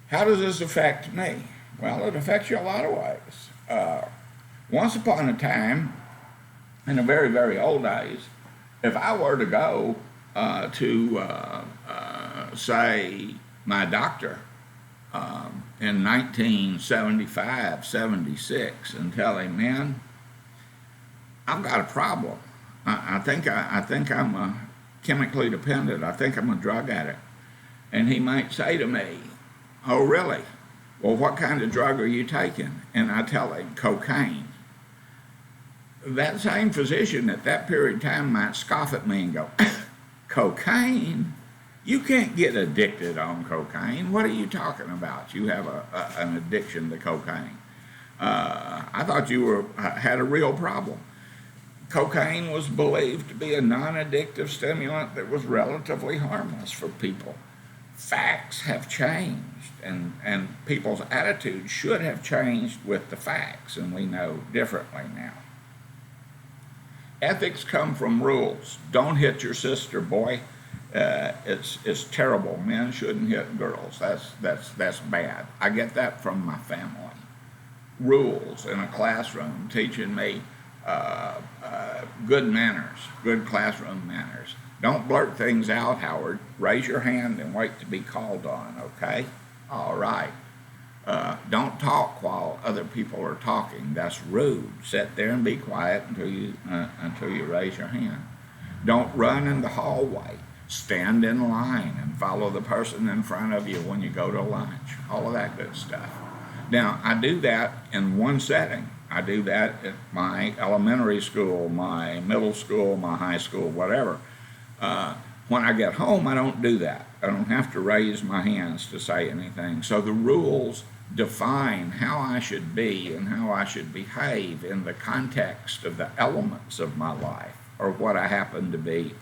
How does this affect me? Well, it affects you a lot of ways. Once upon a time, in the very, very old days, if I were to go to, say, my doctor in 1975, 76, and tell him, man, I've got a problem. I think I'm chemically dependent. I think I'm a drug addict. And he might say to me, oh, really? Well, what kind of drug are you taking? And I tell him, cocaine. That same physician at that period of time might scoff at me and go, cocaine? You can't get addicted on cocaine. What are you talking about? You have an addiction to cocaine. I thought you had a real problem. Cocaine was believed to be a non-addictive stimulant that was relatively harmless for people. Facts have changed, and people's attitudes should have changed with the facts, and we know differently now. Ethics come from rules. Don't hit your sister, boy. It's terrible. Men shouldn't hit girls. That's bad. I get that from my family. Rules in a classroom teaching me good manners, good classroom manners. Don't blurt things out, Howard. Raise your hand and wait to be called on, okay? All right. Don't talk while other people are talking. That's rude. Sit there and be quiet until you raise your hand. Don't run in the hallway. Stand in line and follow the person in front of you when you go to lunch. All of that good stuff. Now, I do that in one setting. I do that at my elementary school, my middle school, my high school, whatever. When I get home, I don't do that. I don't have to raise my hands to say anything. So the rules define how I should be and how I should behave in the context of the elements of my life or what I happen to be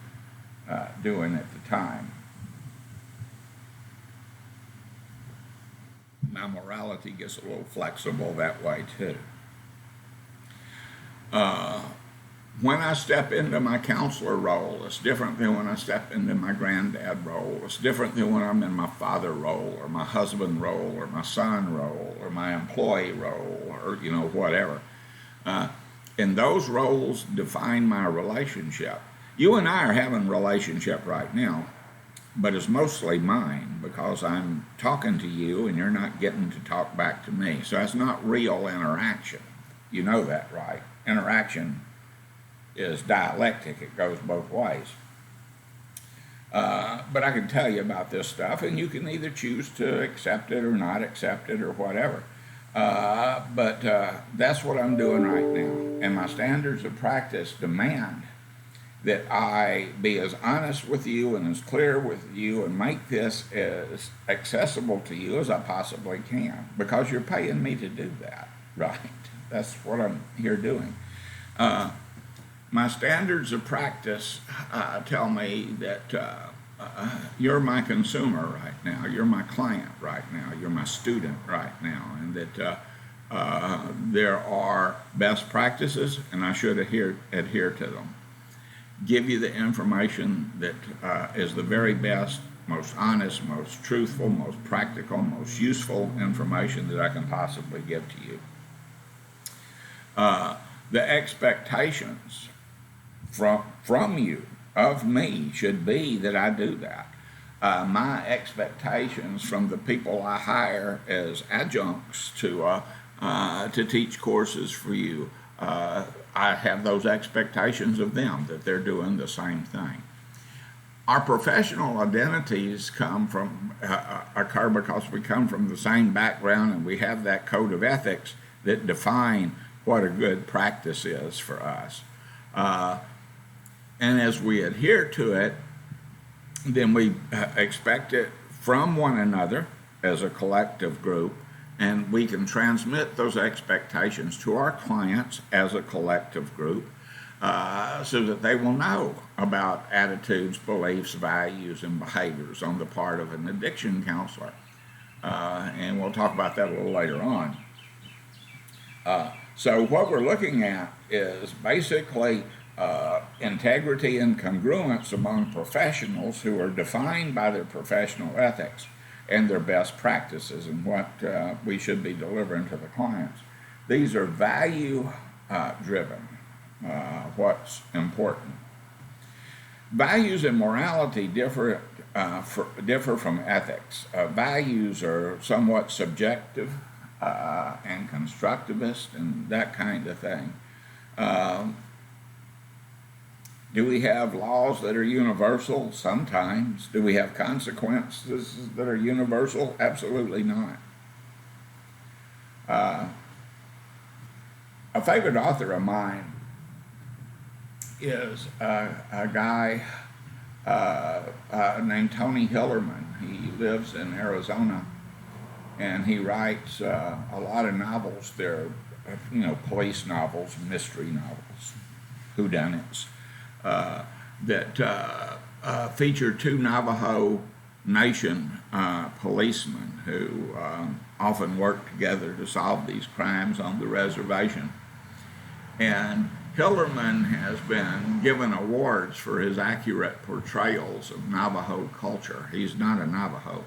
doing at the time. My morality gets a little flexible that way too. When I step into my counselor role, it's different than when I step into my granddad role. It's different than when I'm in my father role or my husband role or my son role or my employee role or, whatever. And those roles define my relationship. You and I are having a relationship right now, but it's mostly mine because I'm talking to you and you're not getting to talk back to me. So that's not real interaction. You know that, right? Interaction is dialectic. It goes both ways. But I can tell you about this stuff, and you can either choose to accept it or not accept it or whatever. But that's what I'm doing right now. And my standards of practice demand that I be as honest with you and as clear with you and make this as accessible to you as I possibly can, because you're paying me to do that, right? That's what I'm here doing. My standards of practice tell me that you're my consumer right now, you're my client right now, you're my student right now, and that there are best practices and I should adhere to them. Give you the information that is the very best, most honest, most truthful, most practical, most useful information that I can possibly give to you. The expectations from you, of me, should be that I do that. My expectations from the people I hire as adjuncts to teach courses for you, I have those expectations of them, that they're doing the same thing. Our professional identities occur because we come from the same background and we have that code of ethics that define what a good practice is for us. And as we adhere to it, then we expect it from one another as a collective group, and we can transmit those expectations to our clients as a collective group so that they will know about attitudes, beliefs, values, and behaviors on the part of an addiction counselor. And we'll talk about that a little later on. So what we're looking at is basically integrity and congruence among professionals who are defined by their professional ethics and their best practices and what we should be delivering to the clients. These are value driven, what's important. Values and morality differ from ethics. Values are somewhat subjective and constructivist and that kind of thing. Do we have laws that are universal? Sometimes. Do we have consequences that are universal? Absolutely not. A favorite author of mine is a guy named Tony Hillerman. He lives in Arizona, and he writes a lot of novels. They're, police novels, mystery novels, whodunits. That feature two Navajo Nation policemen who often work together to solve these crimes on the reservation. And Hillerman has been given awards for his accurate portrayals of Navajo culture. He's not a Navajo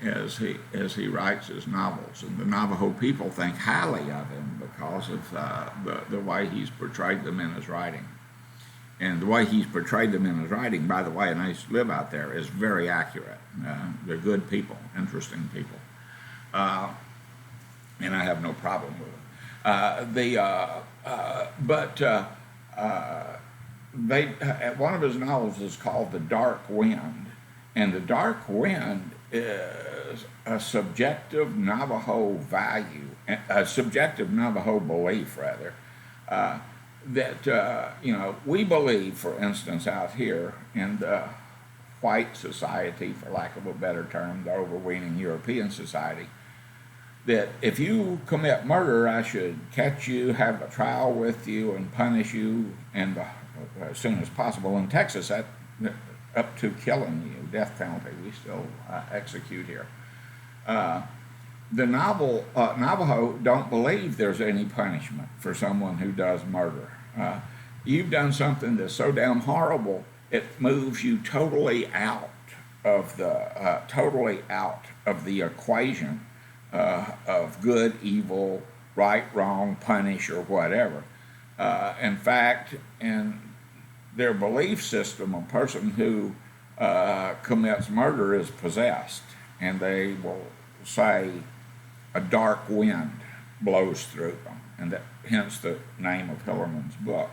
as he writes his novels, and the Navajo people think highly of him because of the way he's portrayed them in his writing. And the way he's portrayed them in his writing, by the way, and I used to live out there, is very accurate. They're good people, interesting people. And I have no problem with them. One of his novels is called The Dark Wind. And The Dark Wind is a subjective Navajo value, a subjective Navajo belief, rather, that we believe, for instance, out here in the white society, for lack of a better term, the overweening European society, that if you commit murder, I should catch you, have a trial with you, and punish you, and as soon as possible. In Texas, that up to killing you, death penalty, we still execute here. The Navajo don't believe there's any punishment for someone who does murder. You've done something that's so damn horrible, it moves you totally out of the equation of good, evil, right, wrong, punish, or whatever. In fact, in their belief system, a person who commits murder is possessed, and they will say a dark wind blows through them, and that hence the name of Hillerman's book.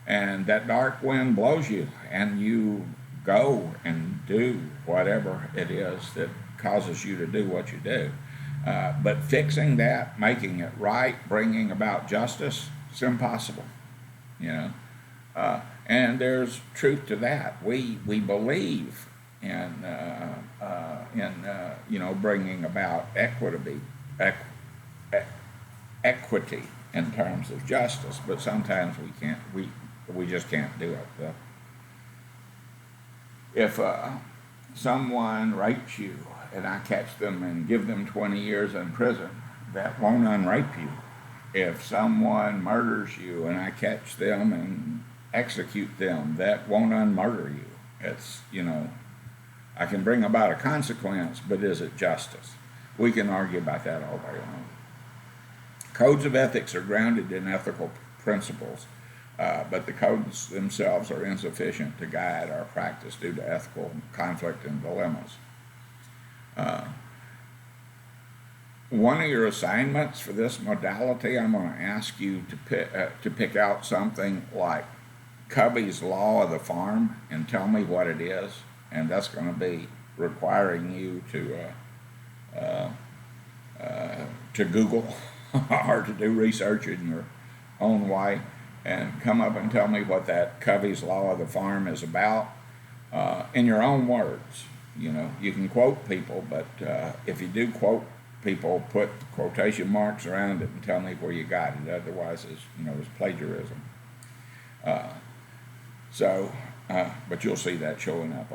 And that dark wind blows you, and you go and do whatever it is that causes you to do what you do. But fixing that, making it right, bringing about justice, it's impossible, you know. And there's truth to that. We believe in bringing about equity in terms of justice, but sometimes we can't. We just can't do it. If someone rapes you and I catch them and give them 20 years in prison, that won't unrape you. If someone murders you and I catch them and execute them, that won't unmurder you. It's, I can bring about a consequence, but is it justice? We can argue about that all day long. Codes of ethics are grounded in ethical principles, but the codes themselves are insufficient to guide our practice due to ethical conflict and dilemmas. One of your assignments for this modality, I'm going to ask you to pick out something like Covey's Law of the Farm and tell me what it is, and that's going to be requiring you to Google or to do research in your own way and come up and tell me what that Covey's Law of the Farm is about in your own words. You can quote people, but if you do quote people, put quotation marks around it and tell me where you got it. Otherwise, it's plagiarism. But you'll see that showing up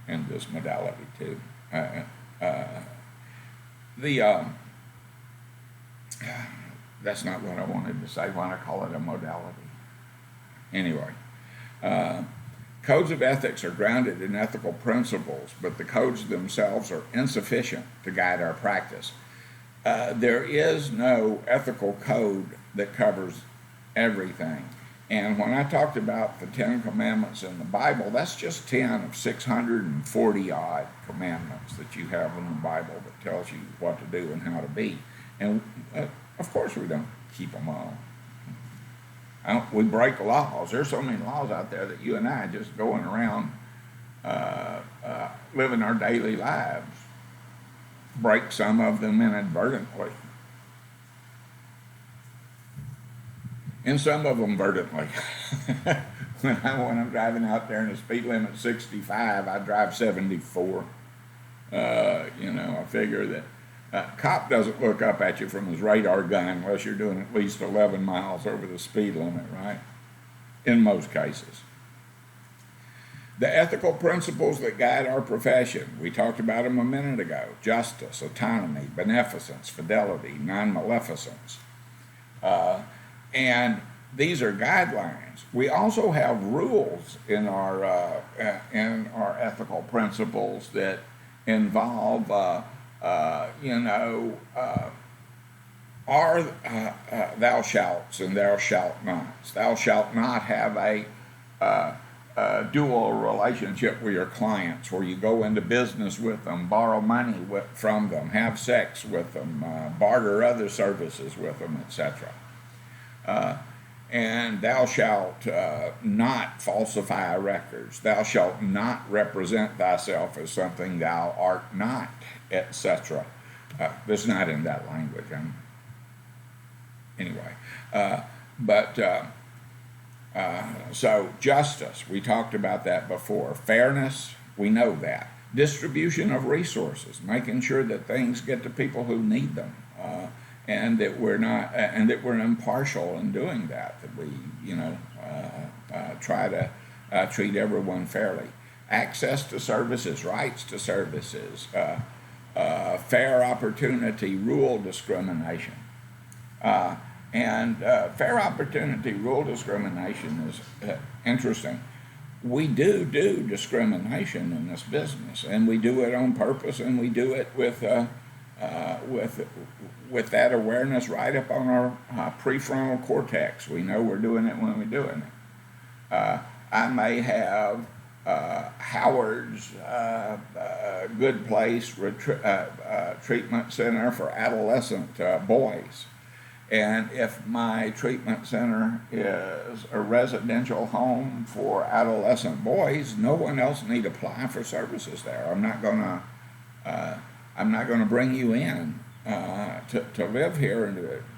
in this modality too. That's not what I wanted to say when I call it a modality. Anyway, codes of ethics are grounded in ethical principles, but the codes themselves are insufficient to guide our practice. There is no ethical code that covers everything. And when I talked about the 10 commandments in the Bible, that's just 10 of 640 odd commandments that you have in the Bible that tells you what to do and how to be. And of course we don't keep them all. We break laws. There's so many laws out there that you and I just going around living our daily lives break some of them inadvertently. And some of them verdantly. when I'm driving out there and the speed limit's 65, I drive 74. I figure that a cop doesn't look up at you from his radar gun unless you're doing at least 11 miles over the speed limit, right? In most cases. The ethical principles that guide our profession, we talked about them a minute ago: justice, autonomy, beneficence, fidelity, non-maleficence. And these are guidelines. We also have rules in our ethical principles that involve, thou shalt and thou shalt not. Thou shalt not have a dual relationship with your clients where you go into business with them, borrow money from them, have sex with them, barter other services with them, etc. And thou shalt not falsify records. Thou shalt not represent thyself as something thou art not, etc. This is not in that language. So justice, we talked about that before. Fairness, we know that. Distribution of resources, making sure that things get to people who need them. and that we're not, and that we're impartial in doing that. That we, try to treat everyone fairly. Access to services, rights to services, fair opportunity, rule discrimination. And fair opportunity rule discrimination is interesting. We do discrimination in this business, and we do it on purpose, and we do it with that awareness right up on our prefrontal cortex. We know we're doing it when we're doing it. I may have Howard's Good Place Treatment Center for Adolescent Boys. And if my treatment center is a residential home for adolescent boys, no one else need apply for services there. I'm not gonna bring you in to live here and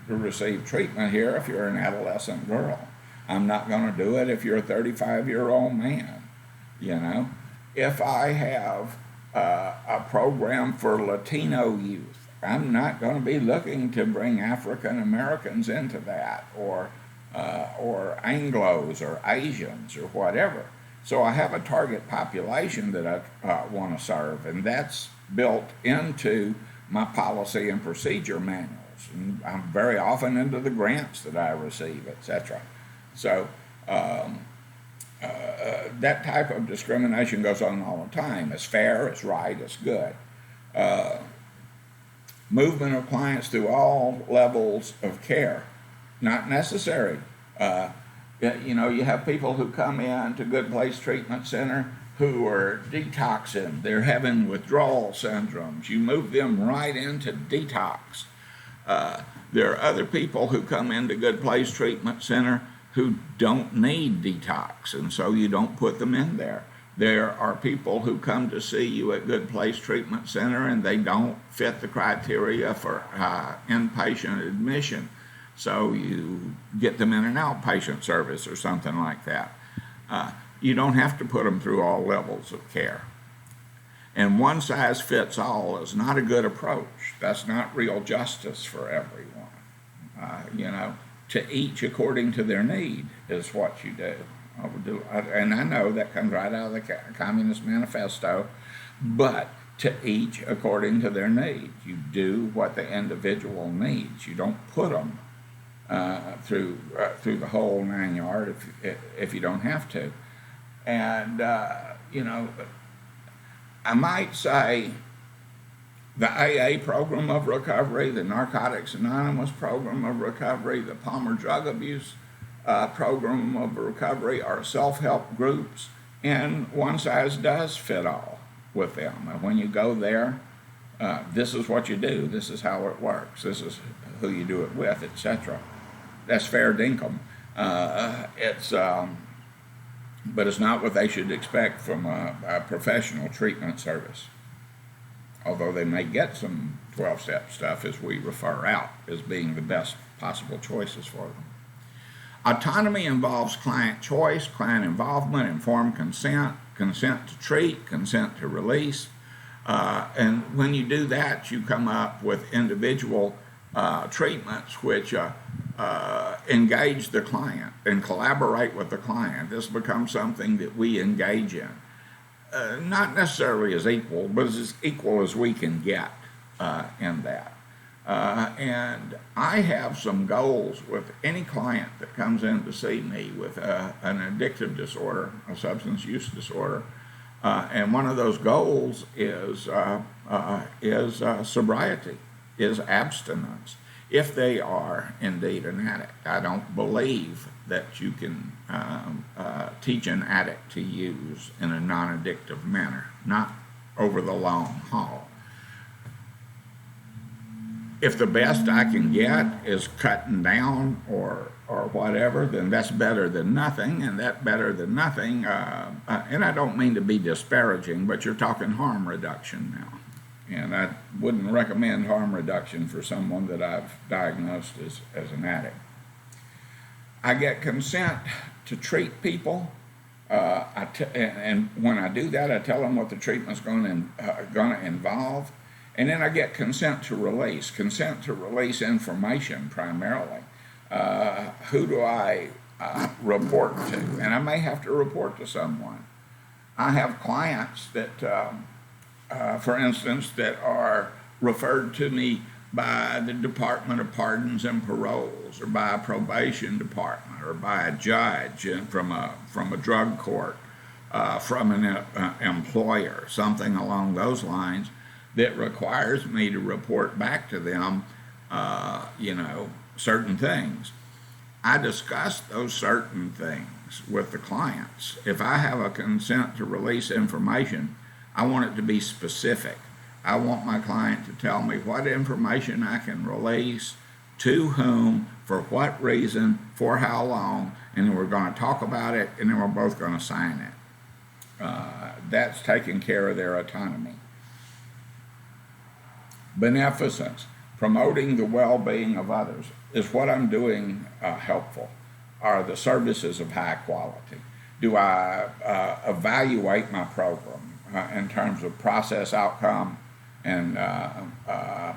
to receive treatment here if you're an adolescent girl. I'm not gonna do it if you're a 35-year-old man. If I have a program for Latino youth, I'm not going to be looking to bring African Americans into that, or Anglos or Asians or whatever. So I have a target population that I want to serve, and that's built into my policy and procedure manuals. And I'm very often into the grants that I receive, etc. So that type of discrimination goes on all the time. It's fair, it's right, it's good. Movement of clients through all levels of care, not necessary. You have people who come in to Good Place Treatment Center who are detoxing. They're having withdrawal syndromes. You move them right into detox. There are other people who come into Good Place Treatment Center who don't need detox, and so you don't put them in there. There are people who come to see you at Good Place Treatment Center and they don't fit the criteria for inpatient admission. So you get them in an outpatient service or something like that. You don't have to put them through all levels of care. And one size fits all is not a good approach. That's not real justice for everyone. To each according to their need is what you do. And I know that comes right out of the Communist Manifesto, but to each according to their needs. You do what the individual needs. You don't put them through the whole 9 yards if you don't have to. And I might say the AA program of recovery, the Narcotics Anonymous program of recovery, the Palmer Drug Abuse program of recovery are self-help groups, and one size does fit all with them. And when you go there, this is what you do, this is how it works, this is who you do it with, etc. That's fair dinkum. But it's not what they should expect from a professional treatment service. Although they may get some 12-step stuff as we refer out as being the best possible choices for them. Autonomy involves client choice, client involvement, informed consent, consent to treat, consent to release. And when you do that, you come up with individual treatments which engage the client and collaborate with the client. This becomes something that we engage in. Not necessarily as equal, but as equal as we can get in that. And I have some goals with any client that comes in to see me with an addictive disorder, a substance use disorder. And one of those goals is sobriety, is abstinence, if they are indeed an addict. I don't believe that you can teach an addict to use in a non-addictive manner, not over the long haul. If the best I can get is cutting down or whatever, then that's better than nothing, and that better than nothing, and I don't mean to be disparaging, but you're talking harm reduction now. And I wouldn't recommend harm reduction for someone that I've diagnosed as an addict. I get consent to treat people, and when I do that, I tell them what the treatment's going to involve, And then I get consent to release information primarily. Who do I report to? And I may have to report to someone. I have clients that, for instance, that are referred to me by the Department of Pardons and Paroles, or by a probation department, or by a judge, and from a drug court, from an employer, something along those lines, that requires me to report back to them, certain things. I discuss those certain things with the clients. If I have a consent to release information, I want it to be specific. I want my client to tell me what information I can release, to whom, for what reason, for how long, and then we're going to talk about it, and then we're both going to sign it. That's taking care of their autonomy. Beneficence, promoting the well-being of others. Is what I'm doing helpful? Are the services of high quality? Do I evaluate my program in terms of process outcome and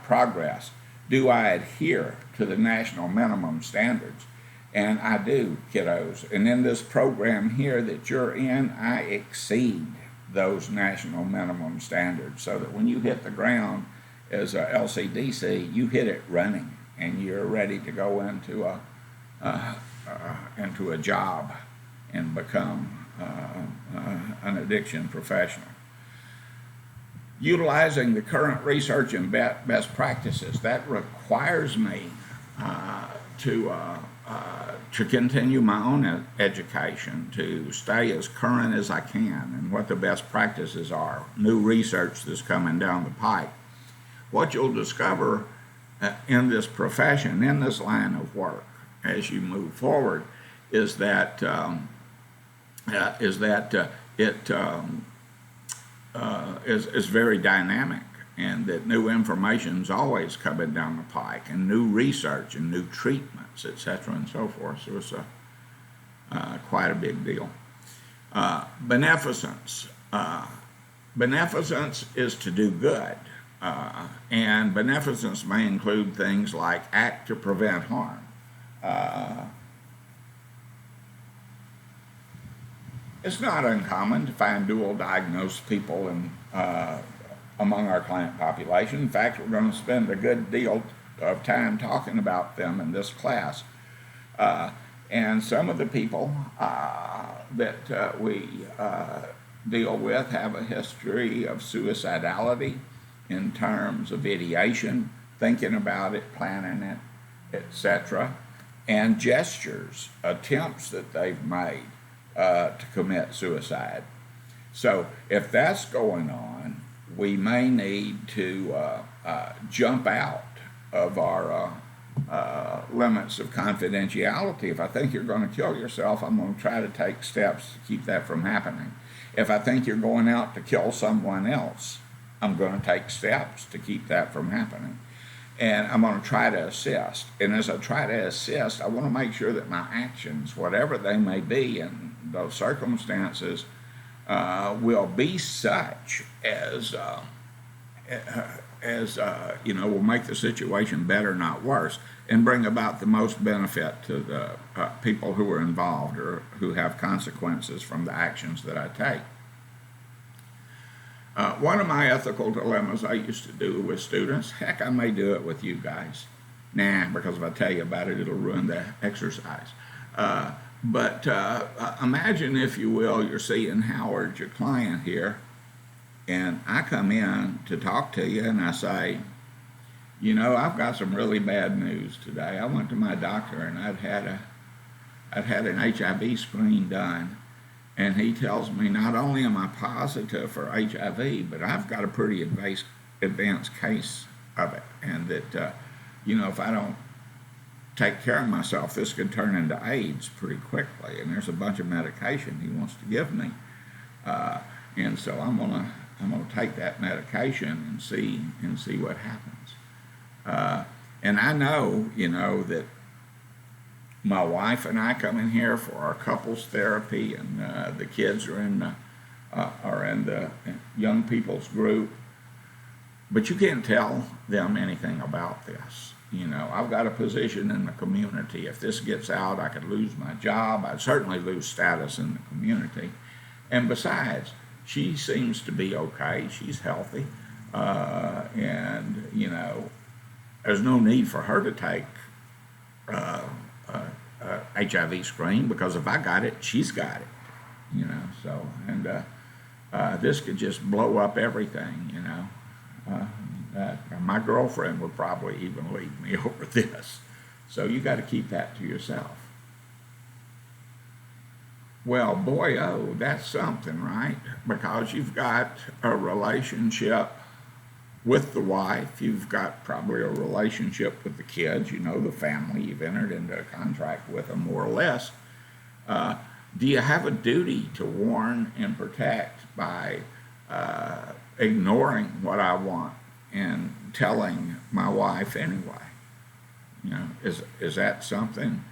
progress? Do I adhere to the national minimum standards? And I do, kiddos. And in this program here that you're in, I exceed those national minimum standards, so that when you hit the ground as a LCDC, you hit it running, and you're ready to go into a job and become an addiction professional. Utilizing the current research and best practices, that requires me to continue my own education, to stay as current as I can and what the best practices are, new research that's coming down the pike. What you'll discover in this profession, in this line of work, as you move forward, is that it is very dynamic, and that new information is always coming down the pike, and new research and new treatments, etc., and so forth. So it's quite a big deal. Beneficence. Beneficence is to do good. And beneficence may include things like act to prevent harm. It's not uncommon to find dual diagnosed people among our client population. In fact, we're going to spend a good deal of time talking about them in this class. And some of the people that we deal with have a history of suicidality, in terms of ideation, thinking about it, planning it, etc., and gestures, attempts that they've made to commit suicide. So if that's going on, we may need to jump out of our limits of confidentiality. If I think you're going to kill yourself, I'm going to try to take steps to keep that from happening. If I think you're going out to kill someone else, I'm going to take steps to keep that from happening. And I'm going to try to assist. And as I try to assist, I want to make sure that my actions, whatever they may be in those circumstances, will be such as will make the situation better, not worse, and bring about the most benefit to the people who are involved or who have consequences from the actions that I take. One of my ethical dilemmas I used to do with students, heck, I may do it with you guys. Because if I tell you about it, it'll ruin the exercise. But imagine, if you will, you're seeing Howard, your client here, and I come in to talk to you, and I say, I've got some really bad news today. I went to my doctor, and I'd had an HIV screen done. And he tells me not only am I positive for HIV, but I've got a pretty advanced case of it. And that, if I don't take care of myself, this could turn into AIDS pretty quickly. And there's a bunch of medication he wants to give me. And so I'm gonna take that medication and see what happens. And I know, that my wife and I come in here for our couples therapy, and the kids are in the young people's group. But you can't tell them anything about this. You know, I've got a position in the community. If this gets out, I could lose my job. I'd certainly lose status in the community. And besides, she seems to be okay. She's healthy. And, you know, there's no need for her to take HIV screen, because if I got it, she's got it. You know, so, and this could just blow up everything, you know. My girlfriend would probably even leave me over this. So you got to keep that to yourself. Well, boy, oh, that's something, right? Because you've got a relationship with the wife, you've got probably a relationship with the kids, you know, the family, you've entered into a contract with them more or less. Do you have a duty to warn and protect by ignoring what I want and telling my wife anyway? You know, is that something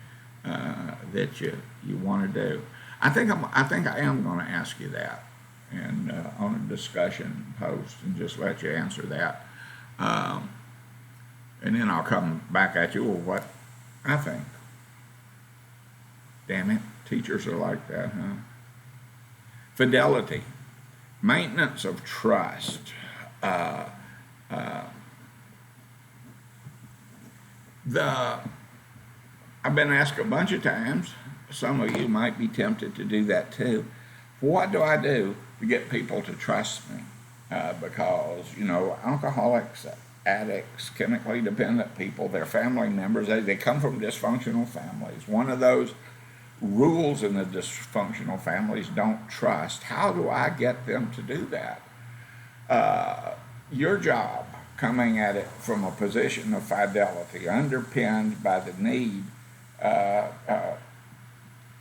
that you want to do? I think I am going to ask you that, and on a discussion post, and just let you answer that, and then I'll come back at you with what I think. Damn it, teachers are like that, huh? Fidelity, maintenance of trust. I've been asked a bunch of times, some of you might be tempted to do that too. What do I do to get people to trust me? Because, you know, alcoholics, addicts, chemically dependent people, their family members, they come from dysfunctional families. One of those rules in the dysfunctional families, don't trust. How do I get them to do that? Your job, coming at it from a position of fidelity, underpinned by the need,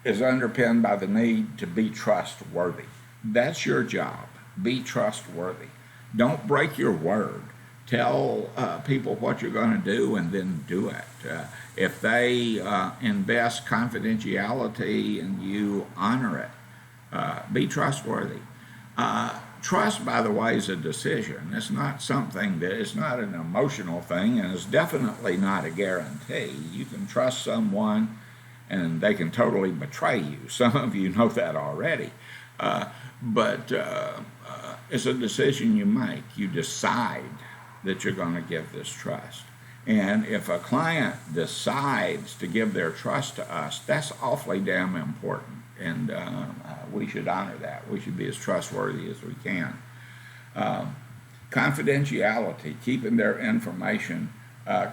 is underpinned by the need to be trustworthy. That's your job. Be trustworthy. Don't break your word. Tell people what you're going to do and then do it. If they invest confidentiality and you honor it, be trustworthy. Trust, by the way, is a decision. It's not something that is not an emotional thing, and it's definitely not a guarantee. You can trust someone and they can totally betray you. Some of you know that already. But it's a decision you make. You decide that you're going to give this trust. And if a client decides to give their trust to us, that's awfully damn important. And we should honor that. We should be as trustworthy as we can. Confidentiality, keeping their information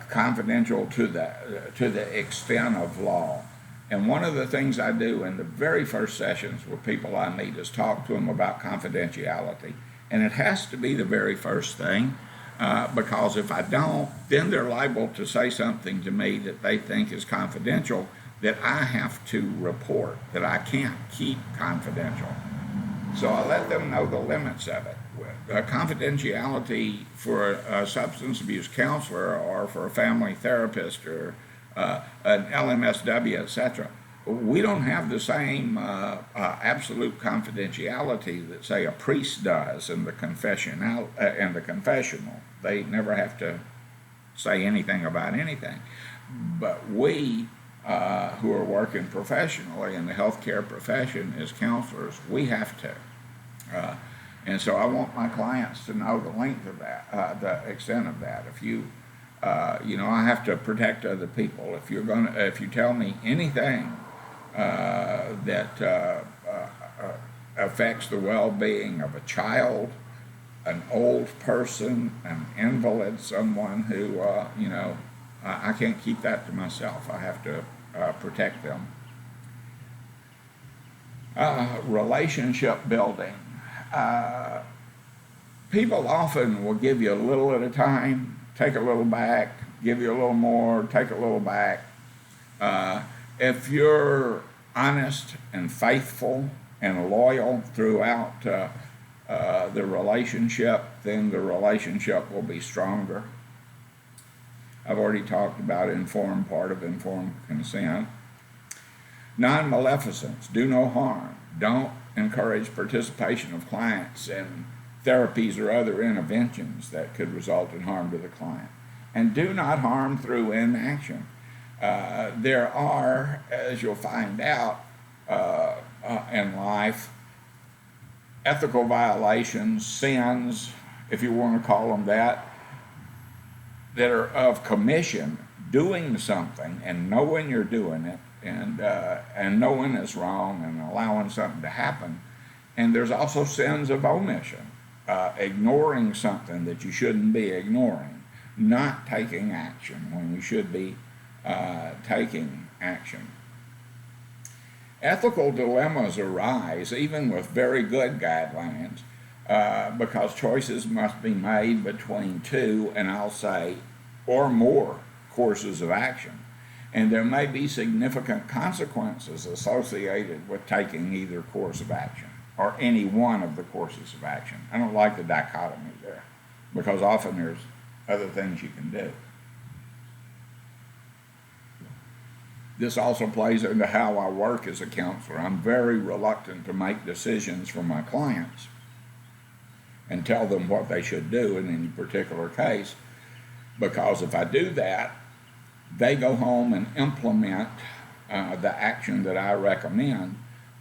confidential to the extent of law. And one of the things I do in the very first sessions with people I meet is talk to them about confidentiality. And it has to be the very first thing, because if I don't, then they're liable to say something to me that they think is confidential that I have to report, that I can't keep confidential. So I let them know the limits of it. Confidentiality for a substance abuse counselor or for a family therapist or an LMSW, etc. We don't have the same absolute confidentiality that, say, a priest does in the confessional. They never have to say anything about anything. But we, who are working professionally in the healthcare profession as counselors, we have to. And so I want my clients to know the length of that, the extent of that. If you I have to protect other people. If you tell me anything that affects the well-being of a child, an old person, an invalid, someone who, I can't keep that to myself. I have to protect them. Relationship building. People often will give you a little at a time, take a little back, give you a little more, take a little back. If you're honest and faithful and loyal throughout the relationship, then the relationship will be stronger. I've already talked about informed part of informed consent. Non-maleficence, do no harm. Don't encourage participation of clients in therapies or other interventions that could result in harm to the client. And do not harm through inaction. There are, as you'll find out in life, ethical violations, sins, if you want to call them that are of commission, doing something and knowing you're doing it, and knowing it's wrong and allowing something to happen. And there's also sins of omission, ignoring something that you shouldn't be ignoring, not taking action when you should be taking action. Ethical dilemmas arise even with very good guidelines because choices must be made between two, and I'll say, or more courses of action. And there may be significant consequences associated with taking either course of action or any one of the courses of action. I don't like the dichotomy there because often there's other things you can do. This also plays into how I work as a counselor. I'm very reluctant to make decisions for my clients and tell them what they should do in any particular case, because if I do that, they go home and implement the action that I recommend,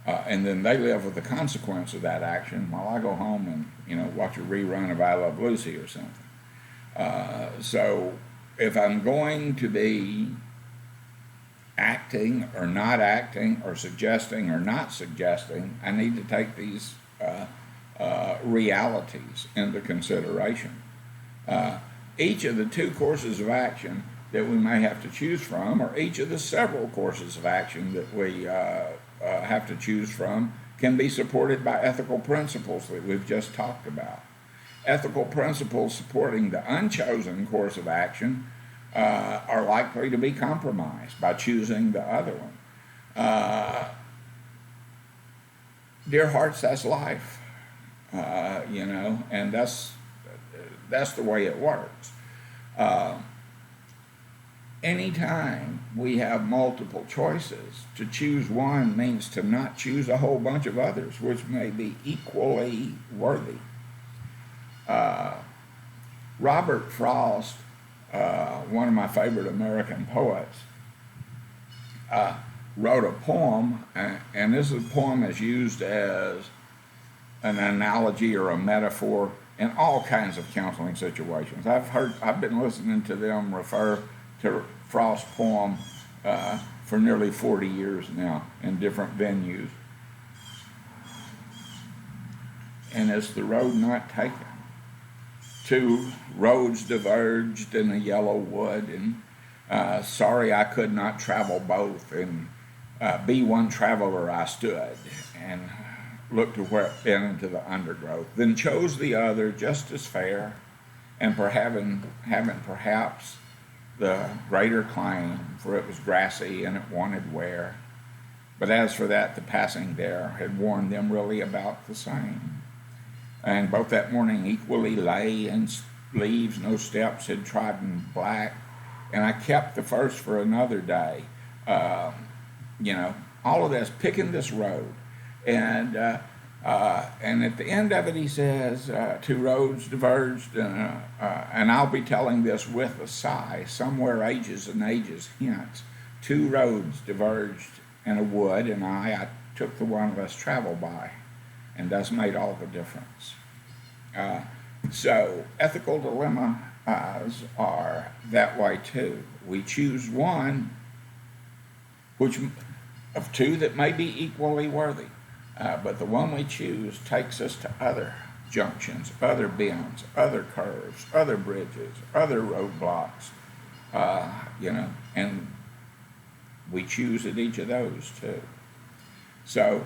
and then they live with the consequence of that action while I go home and watch a rerun of I Love Lucy or something. So if I'm going to be acting or not acting or suggesting or not suggesting, I need to take these realities into consideration. Each of the two courses of action that we may have to choose from, or each of the several courses of action that we have to choose from, can be supported by ethical principles that we've just talked about. Ethical principles supporting the unchosen course of action are likely to be compromised by choosing the other one. Dear hearts, that's life, and that's the way it works. Anytime we have multiple choices, to choose one means to not choose a whole bunch of others, which may be equally worthy. Robert Frost, one of my favorite American poets, wrote a poem, and this poem is used as an analogy or a metaphor in all kinds of counseling situations. I've been listening to them refer to Frost's poem for nearly 40 years now in different venues. And it's the road not taken. Two roads diverged in a yellow wood, and sorry I could not travel both, and be one traveler I stood, and looked to where it bent into the undergrowth, then chose the other just as fair, and for having perhaps the greater claim, for it was grassy and it wanted wear. But as for that, the passing there had warned them really about the same. And both that morning equally lay in leaves, no steps had trodden black, and I kept the first for another day. All of this, picking this road. And at the end of it, he says, two roads diverged, and I'll be telling this with a sigh, somewhere ages and ages hence. Two roads diverged in a wood, and I took the one less traveled by, and thus made all the difference. So ethical dilemmas are that way too. We choose one which of two that may be equally worthy. But the one we choose takes us to other junctions, other bends, other curves, other bridges, other roadblocks, and we choose at each of those too. So,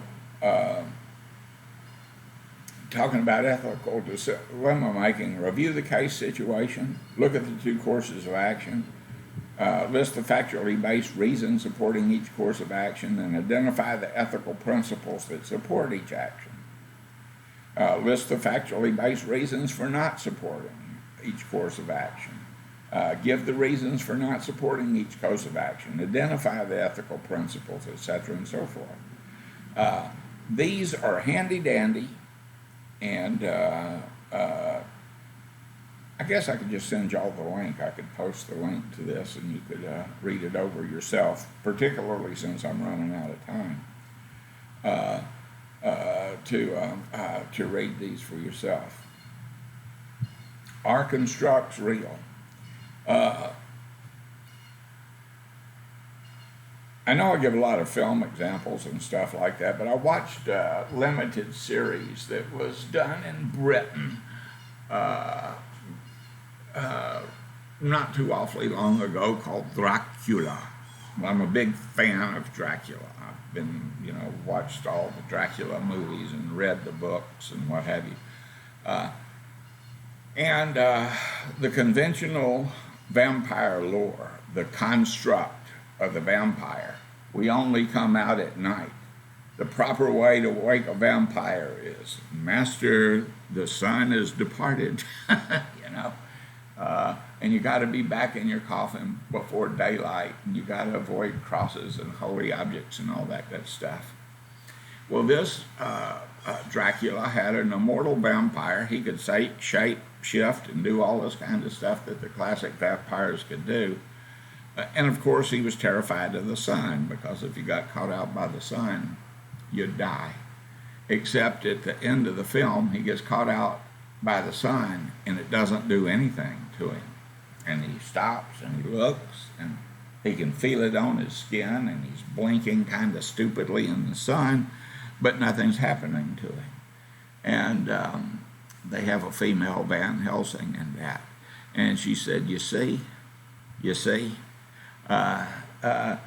talking about ethical dilemma making, review the case situation, look at the two courses of action, list the factually based reasons supporting each course of action, and identify the ethical principles that support each action. List the factually based reasons for not supporting each course of action. Give the reasons for not supporting each course of action. Identify the ethical principles, etc., and so forth. These are handy-dandy and I guess I could just send y'all the link. I could post the link to this and you could read it over yourself, particularly since I'm running out of time, to read these for yourself. Are constructs real? I know I give a lot of film examples and stuff like that, but I watched a limited series that was done in Britain not too awfully long ago called Dracula. I'm a big fan of Dracula. I've been, watched all the Dracula movies and read the books and what have you. And the conventional vampire lore, the construct of the vampire, we only come out at night. The proper way to wake a vampire is, Master, the sun is departed, and you got to be back in your coffin before daylight, and you got to avoid crosses and holy objects and all that good stuff. Well, this Dracula had an immortal vampire. He could shape, shift, and do all this kind of stuff that the classic vampires could do. And of course, he was terrified of the sun, because if you got caught out by the sun, you'd die. Except at the end of the film, he gets caught out by the sun, and it doesn't do anything to him. And he stops, and he looks, and he can feel it on his skin, and he's blinking kind of stupidly in the sun, but nothing's happening to him. And they have a female Van Helsing in that. And she said, you see, that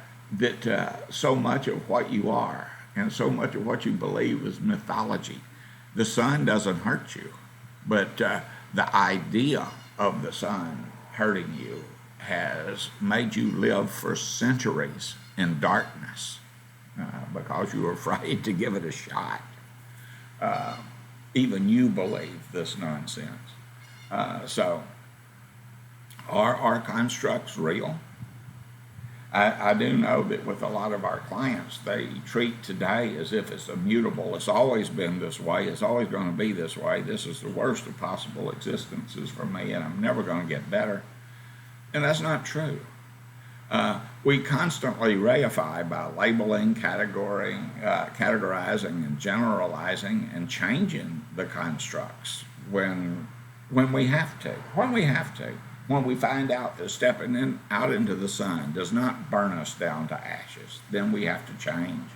so much of what you are and so much of what you believe is mythology. The sun doesn't hurt you, but the idea of the sun hurting you has made you live for centuries in darkness because you were afraid to give it a shot. Even you believe this nonsense. So, are our constructs real? I do know that with a lot of our clients, they treat today as if it's immutable. It's always been this way. It's always going to be this way. This is the worst of possible existences for me, and I'm never going to get better. And that's not true. We constantly reify by labeling, categorizing, and generalizing, and changing the constructs when we have to. When we find out that stepping out into the sun does not burn us down to ashes, then we have to change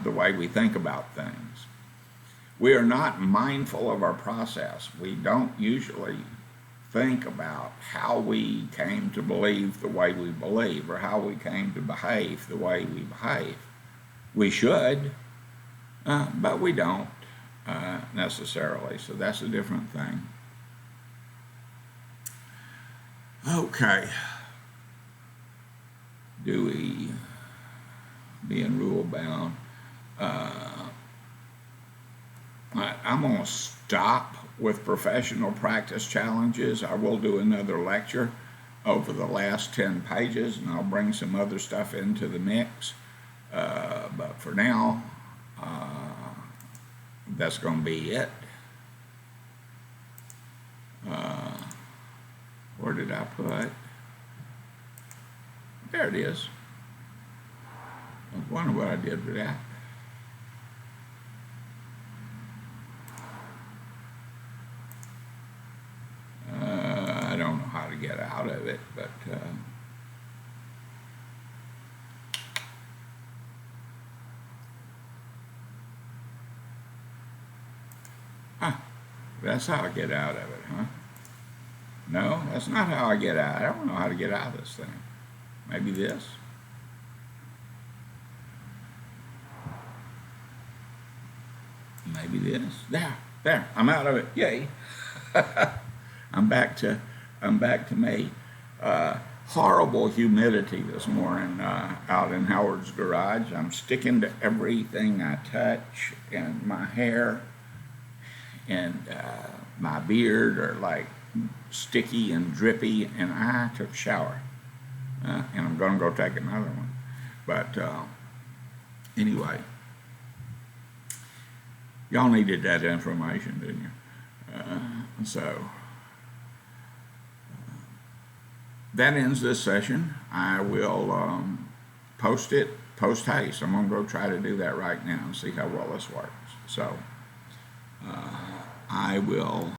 the way we think about things. We are not mindful of our process. We don't usually think about how we came to believe the way we believe, or how we came to behave the way we behave. We should, but we don't necessarily, so that's a different thing. Okay. Dewey, being rule bound. I'm going to stop with professional practice challenges. I will do another lecture over the last 10 pages, and I'll bring some other stuff into the mix. But for now, that's going to be it. Where did I put? There it is. I wonder what I did with that. I don't know how to get out of it, but that's how I get out of it, huh? No, that's not how I get out. I don't know how to get out of this thing. Maybe this? Maybe this? There. I'm out of it. Yay. I'm back to me. Horrible humidity this morning out in Howard's garage. I'm sticking to everything I touch, and my hair and my beard are like sticky and drippy, and I took a shower, and I'm going to go take another one. But anyway, y'all needed that information, didn't you? So that ends this session. I will post it post haste. I'm going to go try to do that right now and see how well this works. So I will